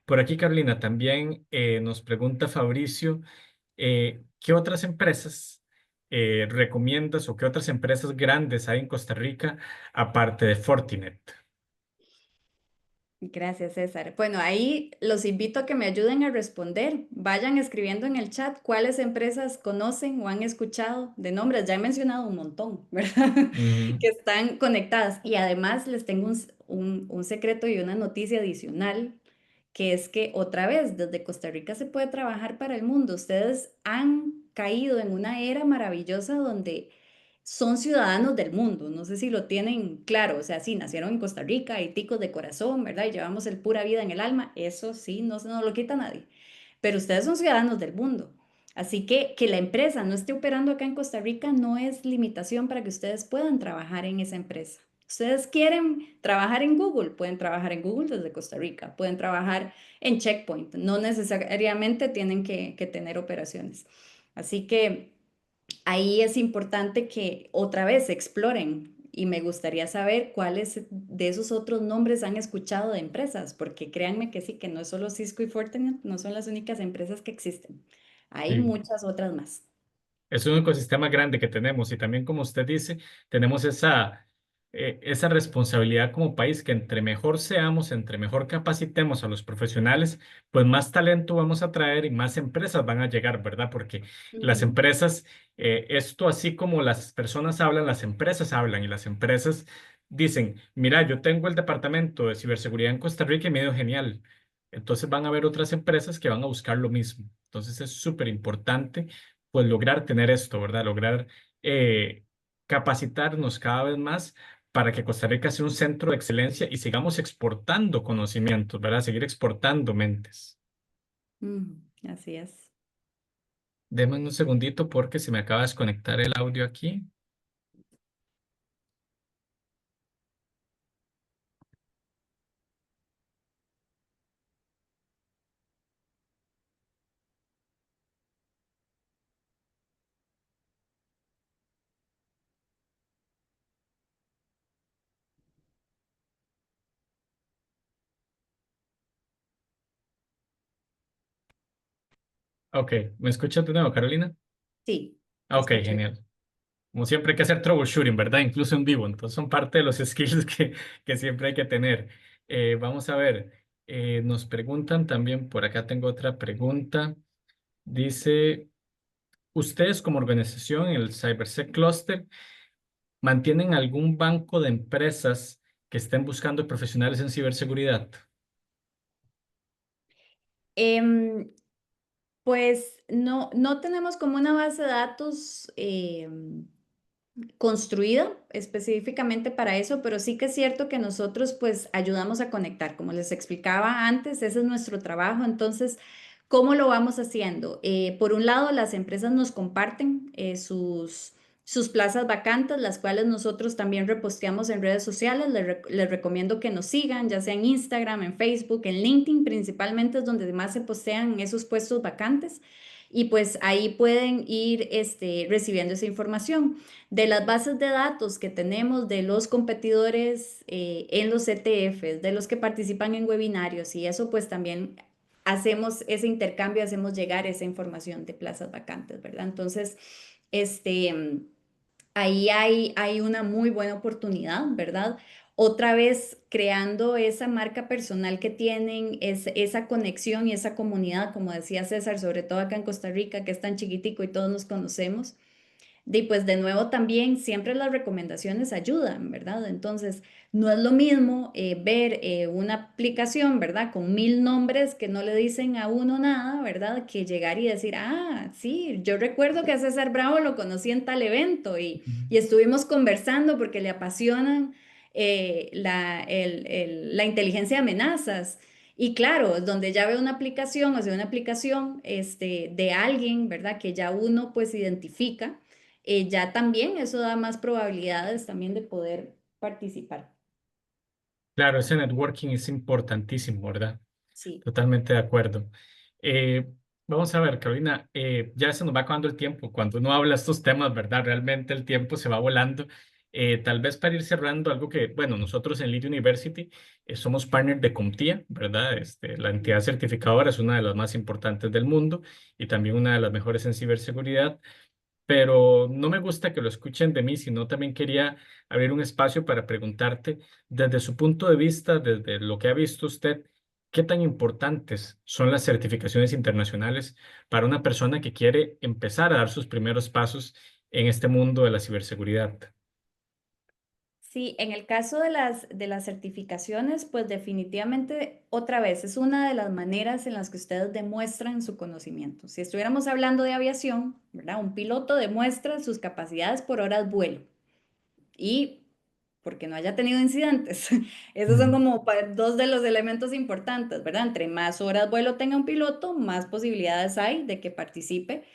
Por aquí, Carolina, también nos pregunta Fabricio. ¿Qué otras empresas recomiendas o qué otras empresas grandes hay en Costa Rica aparte de Fortinet? Gracias, César. Bueno, ahí los invito a que me ayuden a responder. Vayan escribiendo en el chat cuáles empresas conocen o han escuchado de nombres. Ya he mencionado un montón, ¿verdad? Ujú. Que están conectadas. Y además les tengo un secreto y una noticia adicional, que es que otra vez, desde Costa Rica se puede trabajar para el mundo. Ustedes han caído en una era maravillosa donde son ciudadanos del mundo. No sé si lo tienen claro. O sea, sí, nacieron en Costa Rica, hay ticos de corazón, ¿verdad? Y llevamos el pura vida en el alma. Eso sí, no se nos lo quita nadie. Pero ustedes son ciudadanos del mundo. Así que la empresa no esté operando acá en Costa Rica no es limitación para que ustedes puedan trabajar en esa empresa. Ustedes quieren trabajar en Google, pueden trabajar en Google desde Costa Rica, pueden trabajar en Checkpoint, no necesariamente tienen que tener operaciones. Así que ahí es importante que otra vez exploren y me gustaría saber cuáles de esos otros nombres han escuchado de empresas, porque créanme que sí, que no es solo Cisco y Fortinet, no son las únicas empresas que existen. Hay Sí. muchas otras más. Es un ecosistema grande que tenemos y también, como usted dice, tenemos esa responsabilidad como país que entre mejor seamos, entre mejor capacitemos a los profesionales, pues más talento vamos a traer y más empresas van a llegar, ¿verdad? Porque las Ujú, empresas, esto así como las personas hablan, las empresas hablan y las empresas dicen, mira, yo tengo el departamento de ciberseguridad en Costa Rica y me ha ido genial. Entonces van a haber otras empresas que van a buscar lo mismo. Entonces es súper importante pues lograr tener esto, ¿verdad? Lograr eh, capacitarnos cada vez más para que Costa Rica sea un centro de excelencia y sigamos exportando conocimientos, ¿verdad? Seguir exportando mentes. ujú, así es. Deme un segundito porque se me acaba de desconectar el audio aquí. Ok, ¿me escuchas de nuevo, Carolina? Sí, te Ah, ok, escucho. genial. Como siempre hay que hacer troubleshooting, ¿verdad? Incluso en vivo. Entonces son parte de los skills que siempre hay que tener. Vamos a ver, nos preguntan también, por acá tengo otra pregunta. Dice... ¿Ustedes como organización en el CyberSec Cluster mantienen algún banco de empresas que estén buscando profesionales en ciberseguridad? Em, pues no, no tenemos como una base de datos construida específicamente para eso, pero sí que es cierto que nosotros pues ayudamos a conectar, como les explicaba antes, ese es nuestro trabajo. Entonces, ¿cómo lo vamos haciendo? Por un lado, las empresas nos comparten sus plazas vacantes, las cuales nosotros también reposteamos en redes sociales. Les recomiendo que nos sigan, ya sea en Instagram, en Facebook, en LinkedIn principalmente es donde más se postean esos puestos vacantes. Y pues ahí pueden ir recibiendo esa información de las bases de datos que tenemos de los competidores en los ETFs, de los que participan en webinarios y eso pues también hacemos ese intercambio, hacemos llegar esa información de plazas vacantes, ¿verdad? Entonces, este, ahí hay una muy buena oportunidad, ¿verdad? Otra vez creando esa marca personal que tienen, esa conexión y esa comunidad, como decía César, sobre todo acá en Costa Rica, que es tan chiquitico y todos nos conocemos pues de nuevo también siempre las recomendaciones ayudan, ¿verdad? Entonces, no es lo mismo ver una aplicación, ¿verdad? Con 1000 nombres que no le dicen a uno nada, ¿verdad? Que llegar y decir, ah, sí, yo recuerdo que a César Bravo lo conocí en tal evento y estuvimos conversando porque le apasionan la inteligencia de amenazas. Y claro, donde ya ve una aplicación, o sea, una aplicación de alguien, ¿verdad? Que ya uno pues identifica, ya también eso da más probabilidades también de poder participar. Claro, ese networking es importantísimo, ¿verdad? Sí. Totalmente de acuerdo. Eh, Vamos a ver, Carolina, ya se nos va acabando el tiempo. Cuando uno habla estos temas, ¿verdad? Realmente el tiempo se va volando. Tal vez para ir cerrando algo que, bueno, nosotros en Lead University somos partner de CompTIA, ¿verdad? La entidad certificadora es una de las más importantes del mundo y también una de las mejores en ciberseguridad, pero no me gusta que lo escuchen de mí, sino también quería abrir un espacio para preguntarte, desde su punto de vista, desde lo que ha visto usted, ¿qué tan importantes son las certificaciones internacionales para una persona que quiere empezar a dar sus primeros pasos en este mundo de la ciberseguridad? Sí, en el caso de las certificaciones, pues definitivamente otra vez es una de las maneras en las que ustedes demuestran su conocimiento. Si estuviéramos hablando de aviación, ¿verdad? Un piloto demuestra sus capacidades por horas vuelo y porque no haya tenido incidentes. Esos son Mm. como dos de los elementos importantes, ¿verdad? Entre más horas vuelo tenga un piloto, más posibilidades hay de que participe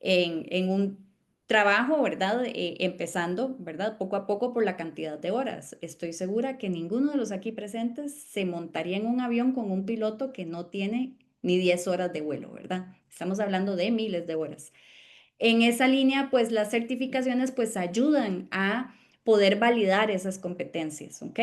en un trabajo, ¿verdad? Empezando, ¿verdad? Poco a poco por la cantidad de horas. Estoy segura que ninguno de los aquí presentes se montaría en un avión con un piloto que no tiene ni 10 horas de vuelo, ¿verdad? Estamos hablando de miles de horas. En esa línea, pues las certificaciones pues ayudan a poder validar esas competencias, ¿ok?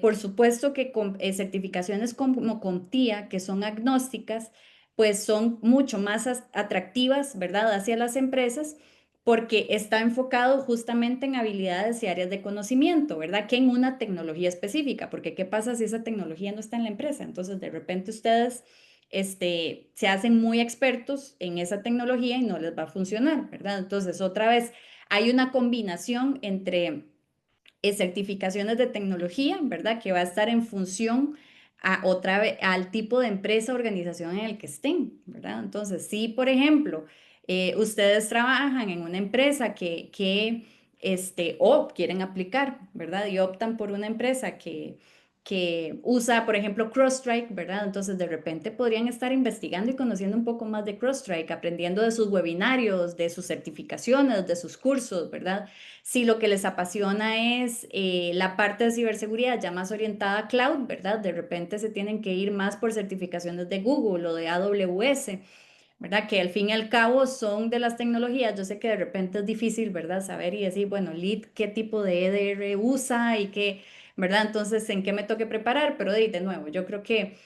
Por supuesto que certificaciones como CompTIA, que son agnósticas, pues son mucho más atractivas, ¿verdad?, hacia las empresas porque está enfocado justamente en habilidades y áreas de conocimiento, ¿verdad? Que en una tecnología específica, porque ¿qué pasa si esa tecnología no está en la empresa? Entonces, de repente ustedes se hacen muy expertos en esa tecnología y no les va a funcionar, ¿verdad? Entonces, otra vez, hay una combinación entre certificaciones de tecnología, ¿verdad? Que va a estar en función a otra vez al tipo de empresa o organización en el que estén, ¿verdad? Entonces, si por ejemplo ustedes trabajan en una empresa o quieren aplicar, ¿verdad? Y optan por una empresa que usa, por ejemplo, CrowdStrike, ¿verdad? Entonces, de repente podrían estar investigando y conociendo un poco más de CrowdStrike, aprendiendo de sus webinarios, de sus certificaciones, de sus cursos, ¿verdad? Si lo que les apasiona es la parte de ciberseguridad ya más orientada a cloud, ¿verdad? De repente se tienen que ir más por certificaciones de Google o de AWS, ¿verdad? Que al fin y al cabo son de las tecnologías. Yo sé que de repente es difícil, ¿verdad? Saber y decir, bueno, lead, ¿qué tipo de EDR usa y qué, ¿verdad? Entonces, ¿en qué me toque preparar? Pero de nuevo, yo creo que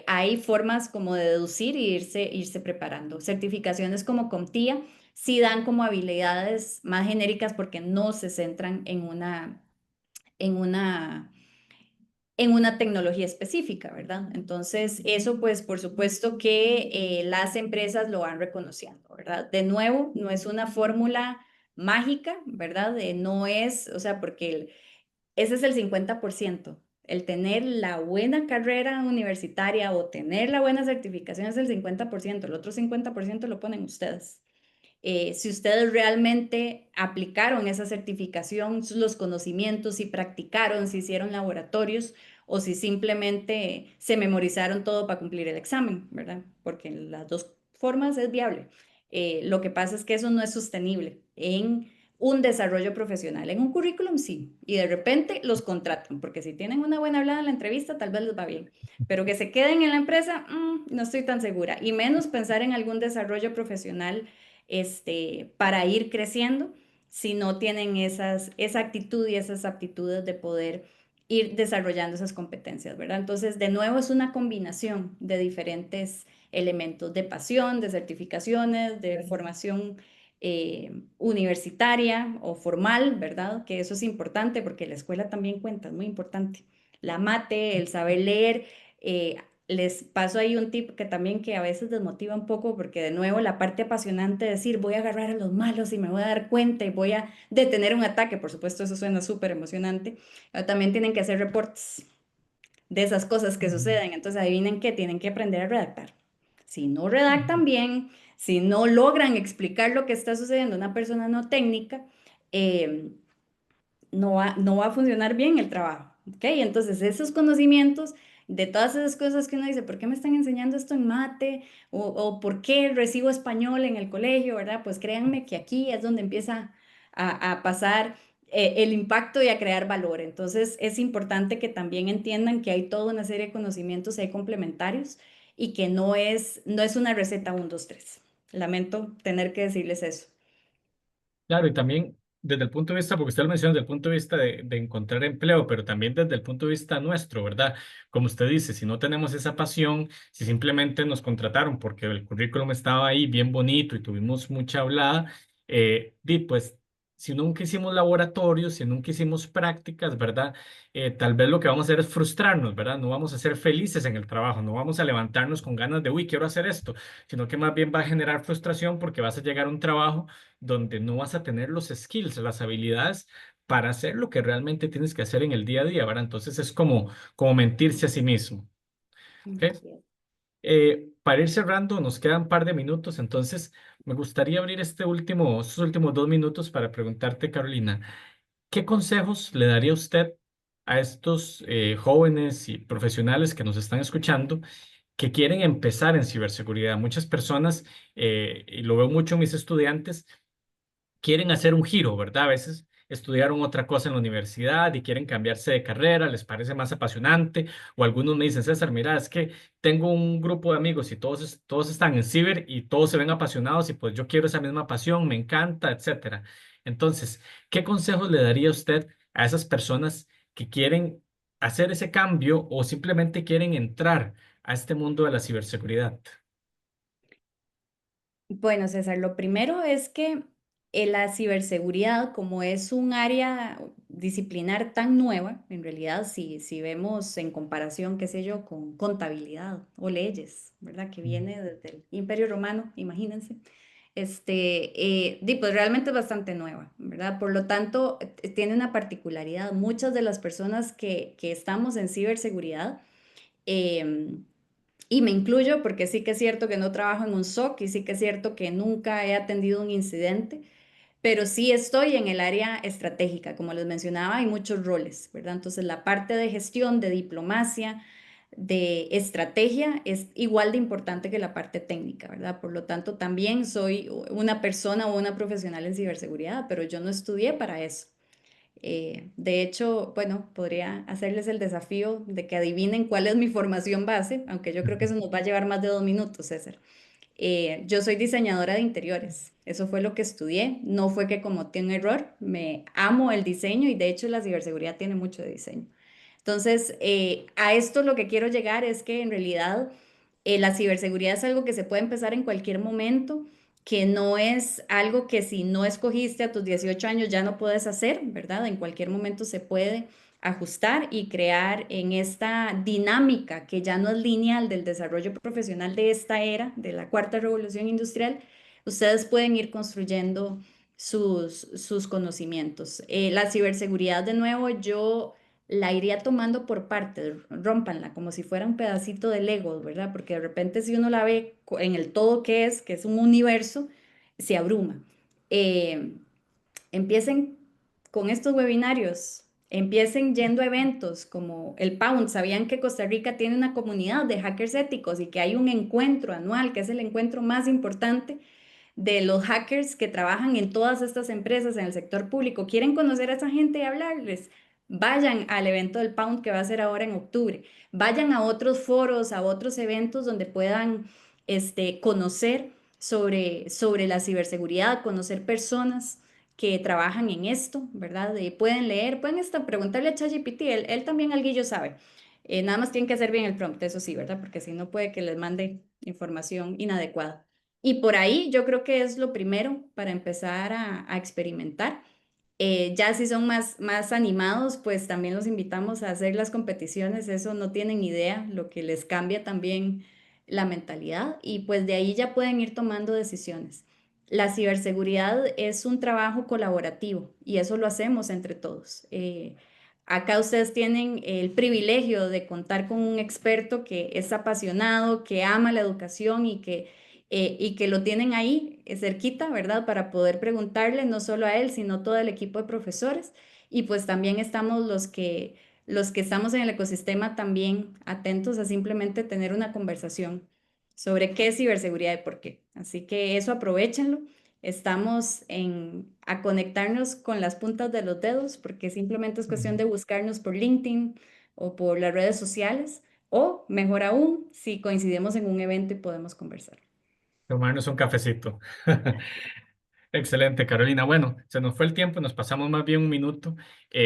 hay formas como de deducir y irse preparando. Certificaciones como CompTIA sí dan como habilidades más genéricas porque no se centran en una en una tecnología específica, ¿verdad? Entonces, eso pues por supuesto que las empresas lo van reconociendo, ¿verdad? De nuevo, no es una fórmula mágica, ¿verdad? No es, o sea, porque ese es el 50%. El tener la buena carrera universitaria o tener la buena certificación es el 50%, el otro 50% lo ponen ustedes. Si ustedes realmente aplicaron esa certificación, los conocimientos, si practicaron, si hicieron laboratorios o si simplemente se memorizaron todo para cumplir el examen, ¿verdad? Porque en las dos formas es viable. Lo que pasa es que eso no es sostenible en un desarrollo profesional. En un currículum sí, y de repente los contratan, porque si tienen una buena hablada en la entrevista, tal vez les va bien, pero que se queden en la empresa, no estoy tan segura, y menos pensar en algún desarrollo profesional para ir creciendo si no tienen esa actitud y esas aptitudes de poder ir desarrollando esas competencias, ¿verdad? Entonces, de nuevo, es una combinación de diferentes elementos de pasión, de certificaciones, de formación universitaria o formal, ¿verdad? Que eso es importante porque la escuela también cuenta, es muy importante. La mate, el saber leer, les paso ahí un tip que también que a veces desmotiva un poco porque de nuevo la parte apasionante de decir voy a agarrar a los malos y me voy a dar cuenta y voy a detener un ataque, por supuesto eso suena súper emocionante, pero también tienen que hacer reportes de esas cosas que Ujú. suceden. Entonces, adivinen qué, tienen que aprender a redactar. Si no redactan bien, si no logran explicar lo que está sucediendo a una persona no técnica, eh, no va a funcionar bien el trabajo. ¿Ok? Entonces, esos conocimientos de todas esas cosas que uno dice, ¿por qué me están enseñando esto en mate? O ¿por qué recibo español en el colegio? ¿Verdad? Pues créanme que aquí es donde empieza a pasar el impacto y a crear valor. Entonces, es importante que también entiendan que hay toda una serie de conocimientos ahí complementarios y que no es una receta 1, 2, 3. Lamento tener que decirles eso. Claro, y también desde el punto de vista, porque usted lo menciona, desde el punto de vista de encontrar empleo, pero también desde el punto de vista nuestro, ¿verdad? Como usted dice, si no tenemos esa pasión, si simplemente nos contrataron porque el currículum estaba ahí bien bonito y tuvimos mucha hablada, pues si nunca hicimos laboratorios, si nunca hicimos prácticas, ¿verdad? Tal vez lo que vamos a hacer es frustrarnos, ¿verdad? No vamos a ser felices en el trabajo, no vamos a levantarnos con ganas de, uy, quiero hacer esto, sino que más bien va a generar frustración porque vas a llegar a un trabajo donde no vas a tener los skills, las habilidades para hacer lo que realmente tienes que hacer en el día a día, ¿verdad? Entonces es como mentirse a sí mismo. ¿Ok? Así es. Para ir cerrando, nos quedan un par de minutos, entonces me gustaría abrir estos últimos 2 minutos para preguntarte, Carolina, ¿qué consejos le daría usted a estos jóvenes y profesionales que nos están escuchando que quieren empezar en ciberseguridad? Muchas personas, y lo veo mucho en mis estudiantes, quieren hacer un giro, ¿verdad? A veces estudiaron otra cosa en la universidad y quieren cambiarse de carrera, les parece más apasionante, o algunos me dicen, César, mira, es que tengo un grupo de amigos y todos están en ciber y todos se ven apasionados y pues yo quiero esa misma pasión, me encanta, etcétera. Entonces, ¿qué consejos le daría usted a esas personas que quieren hacer ese cambio o simplemente quieren entrar a este mundo de la ciberseguridad? Bueno, César, lo primero es que la ciberseguridad, como es un área disciplinar tan nueva, en realidad, si vemos en comparación, qué sé yo, con contabilidad o leyes, ¿verdad? Que viene desde el Imperio Romano, imagínense. Pues realmente es bastante nueva, ¿verdad? Por lo tanto, tiene una particularidad. Muchas de las personas que estamos en ciberseguridad, em, y me incluyo porque sí que es cierto que no trabajo en un SOC y sí que es cierto que nunca he atendido un incidente, pero sí estoy en el área estratégica. Como les mencionaba, hay muchos roles, ¿verdad? Entonces la parte de gestión, de diplomacia, de estrategia es igual de importante que la parte técnica, ¿verdad? Por lo tanto, también soy una persona o una profesional en ciberseguridad, pero yo no estudié para eso. De hecho, bueno, podría hacerles el desafío de que adivinen cuál es mi formación base, aunque yo creo que eso nos va a llevar más de 2 minutos, César. Yo soy diseñadora de interiores, eso fue lo que estudié, no fue que cometí un error, me amo el diseño y de hecho la ciberseguridad tiene mucho de diseño. Entonces, a esto lo que quiero llegar es que en realidad la ciberseguridad es algo que se puede empezar en cualquier momento, que no es algo que si no escogiste a tus 18 años ya no puedes hacer, ¿verdad? En cualquier momento se puede ajustar y crear en esta dinámica que ya no es lineal del desarrollo profesional de esta era, de la cuarta revolución industrial, ustedes pueden ir construyendo sus conocimientos. La ciberseguridad, de nuevo, yo la iría tomando por partes, rómpanla como si fuera un pedacito de Lego, ¿verdad? Porque de repente si uno la ve en el todo que es un universo, se abruma. Eh, Empiecen con estos webinarios, empiecen yendo a eventos como el Pound. ¿Sabían que Costa Rica tiene una comunidad de hackers éticos y que hay un encuentro anual, que es el encuentro más importante de los hackers que trabajan en todas estas empresas en el sector público? ¿Quieren conocer a esa gente y hablarles? Vayan al evento del Pound que va a ser ahora en octubre. Vayan a otros foros, a otros eventos donde puedan conocer sobre la ciberseguridad, conocer personas que trabajan en esto, ¿verdad? Pueden leer, pueden hasta preguntarle a ChatGPT, él también alguillo sabe. Nada más tienen que hacer bien el prompt, eso sí, ¿verdad? Porque si no puede que les mande información inadecuada. Y por ahí yo creo que es lo primero para empezar a experimentar. Ya si son más animados, pues también los invitamos a hacer las competiciones. Eso no tienen idea, lo que les cambia también la mentalidad y pues de ahí ya pueden ir tomando decisiones. La ciberseguridad es un trabajo colaborativo y eso lo hacemos entre todos. Acá ustedes tienen el privilegio de contar con un experto que es apasionado, que ama la educación y que lo tienen ahí cerquita, ¿verdad? Para poder preguntarle no solo a él, sino todo el equipo de profesores. Y pues también estamos los que estamos en el ecosistema también atentos a simplemente tener una conversación sobre qué es ciberseguridad y por qué. Así que eso aprovechenlo. Estamos a conectarnos con las puntas de los dedos porque simplemente es cuestión de buscarnos por LinkedIn o por las redes sociales o mejor aún, si coincidimos en un evento y podemos conversar. Tomarnos un cafecito. Excelente, Carolina. Bueno, se nos fue el tiempo, nos pasamos más bien un minuto.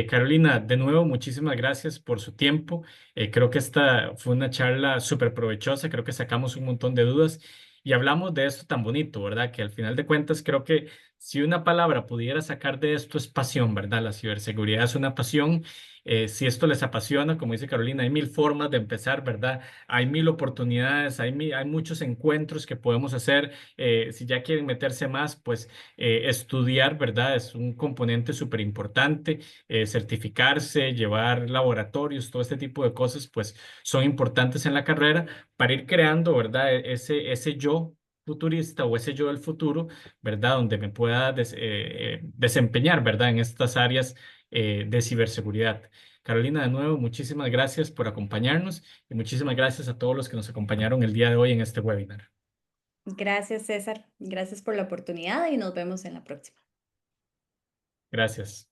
Carolina, de nuevo, muchísimas gracias por su tiempo. Creo que esta fue una charla súper provechosa, creo que sacamos un montón de dudas y hablamos de esto tan bonito, ¿verdad? Que al final de cuentas creo que si una palabra pudiera sacar de esto es pasión, ¿verdad? La ciberseguridad es una pasión. Si esto les apasiona, como dice Carolina, hay mil formas de empezar, ¿verdad? Hay mil oportunidades, hay muchos encuentros que podemos hacer. Si ya quieren meterse más, pues estudiar, ¿verdad? Es un componente súper importante. Certificarse, llevar laboratorios, todo este tipo de cosas, pues son importantes en la carrera para ir creando, ¿verdad? Ese yo futurista o ese yo del futuro, ¿verdad? Donde me pueda desempeñar, ¿verdad? En estas áreas de ciberseguridad. Carolina, de nuevo, muchísimas gracias por acompañarnos y muchísimas gracias a todos los que nos acompañaron el día de hoy en este webinar. Gracias, César. Gracias por la oportunidad y nos vemos en la próxima. Gracias.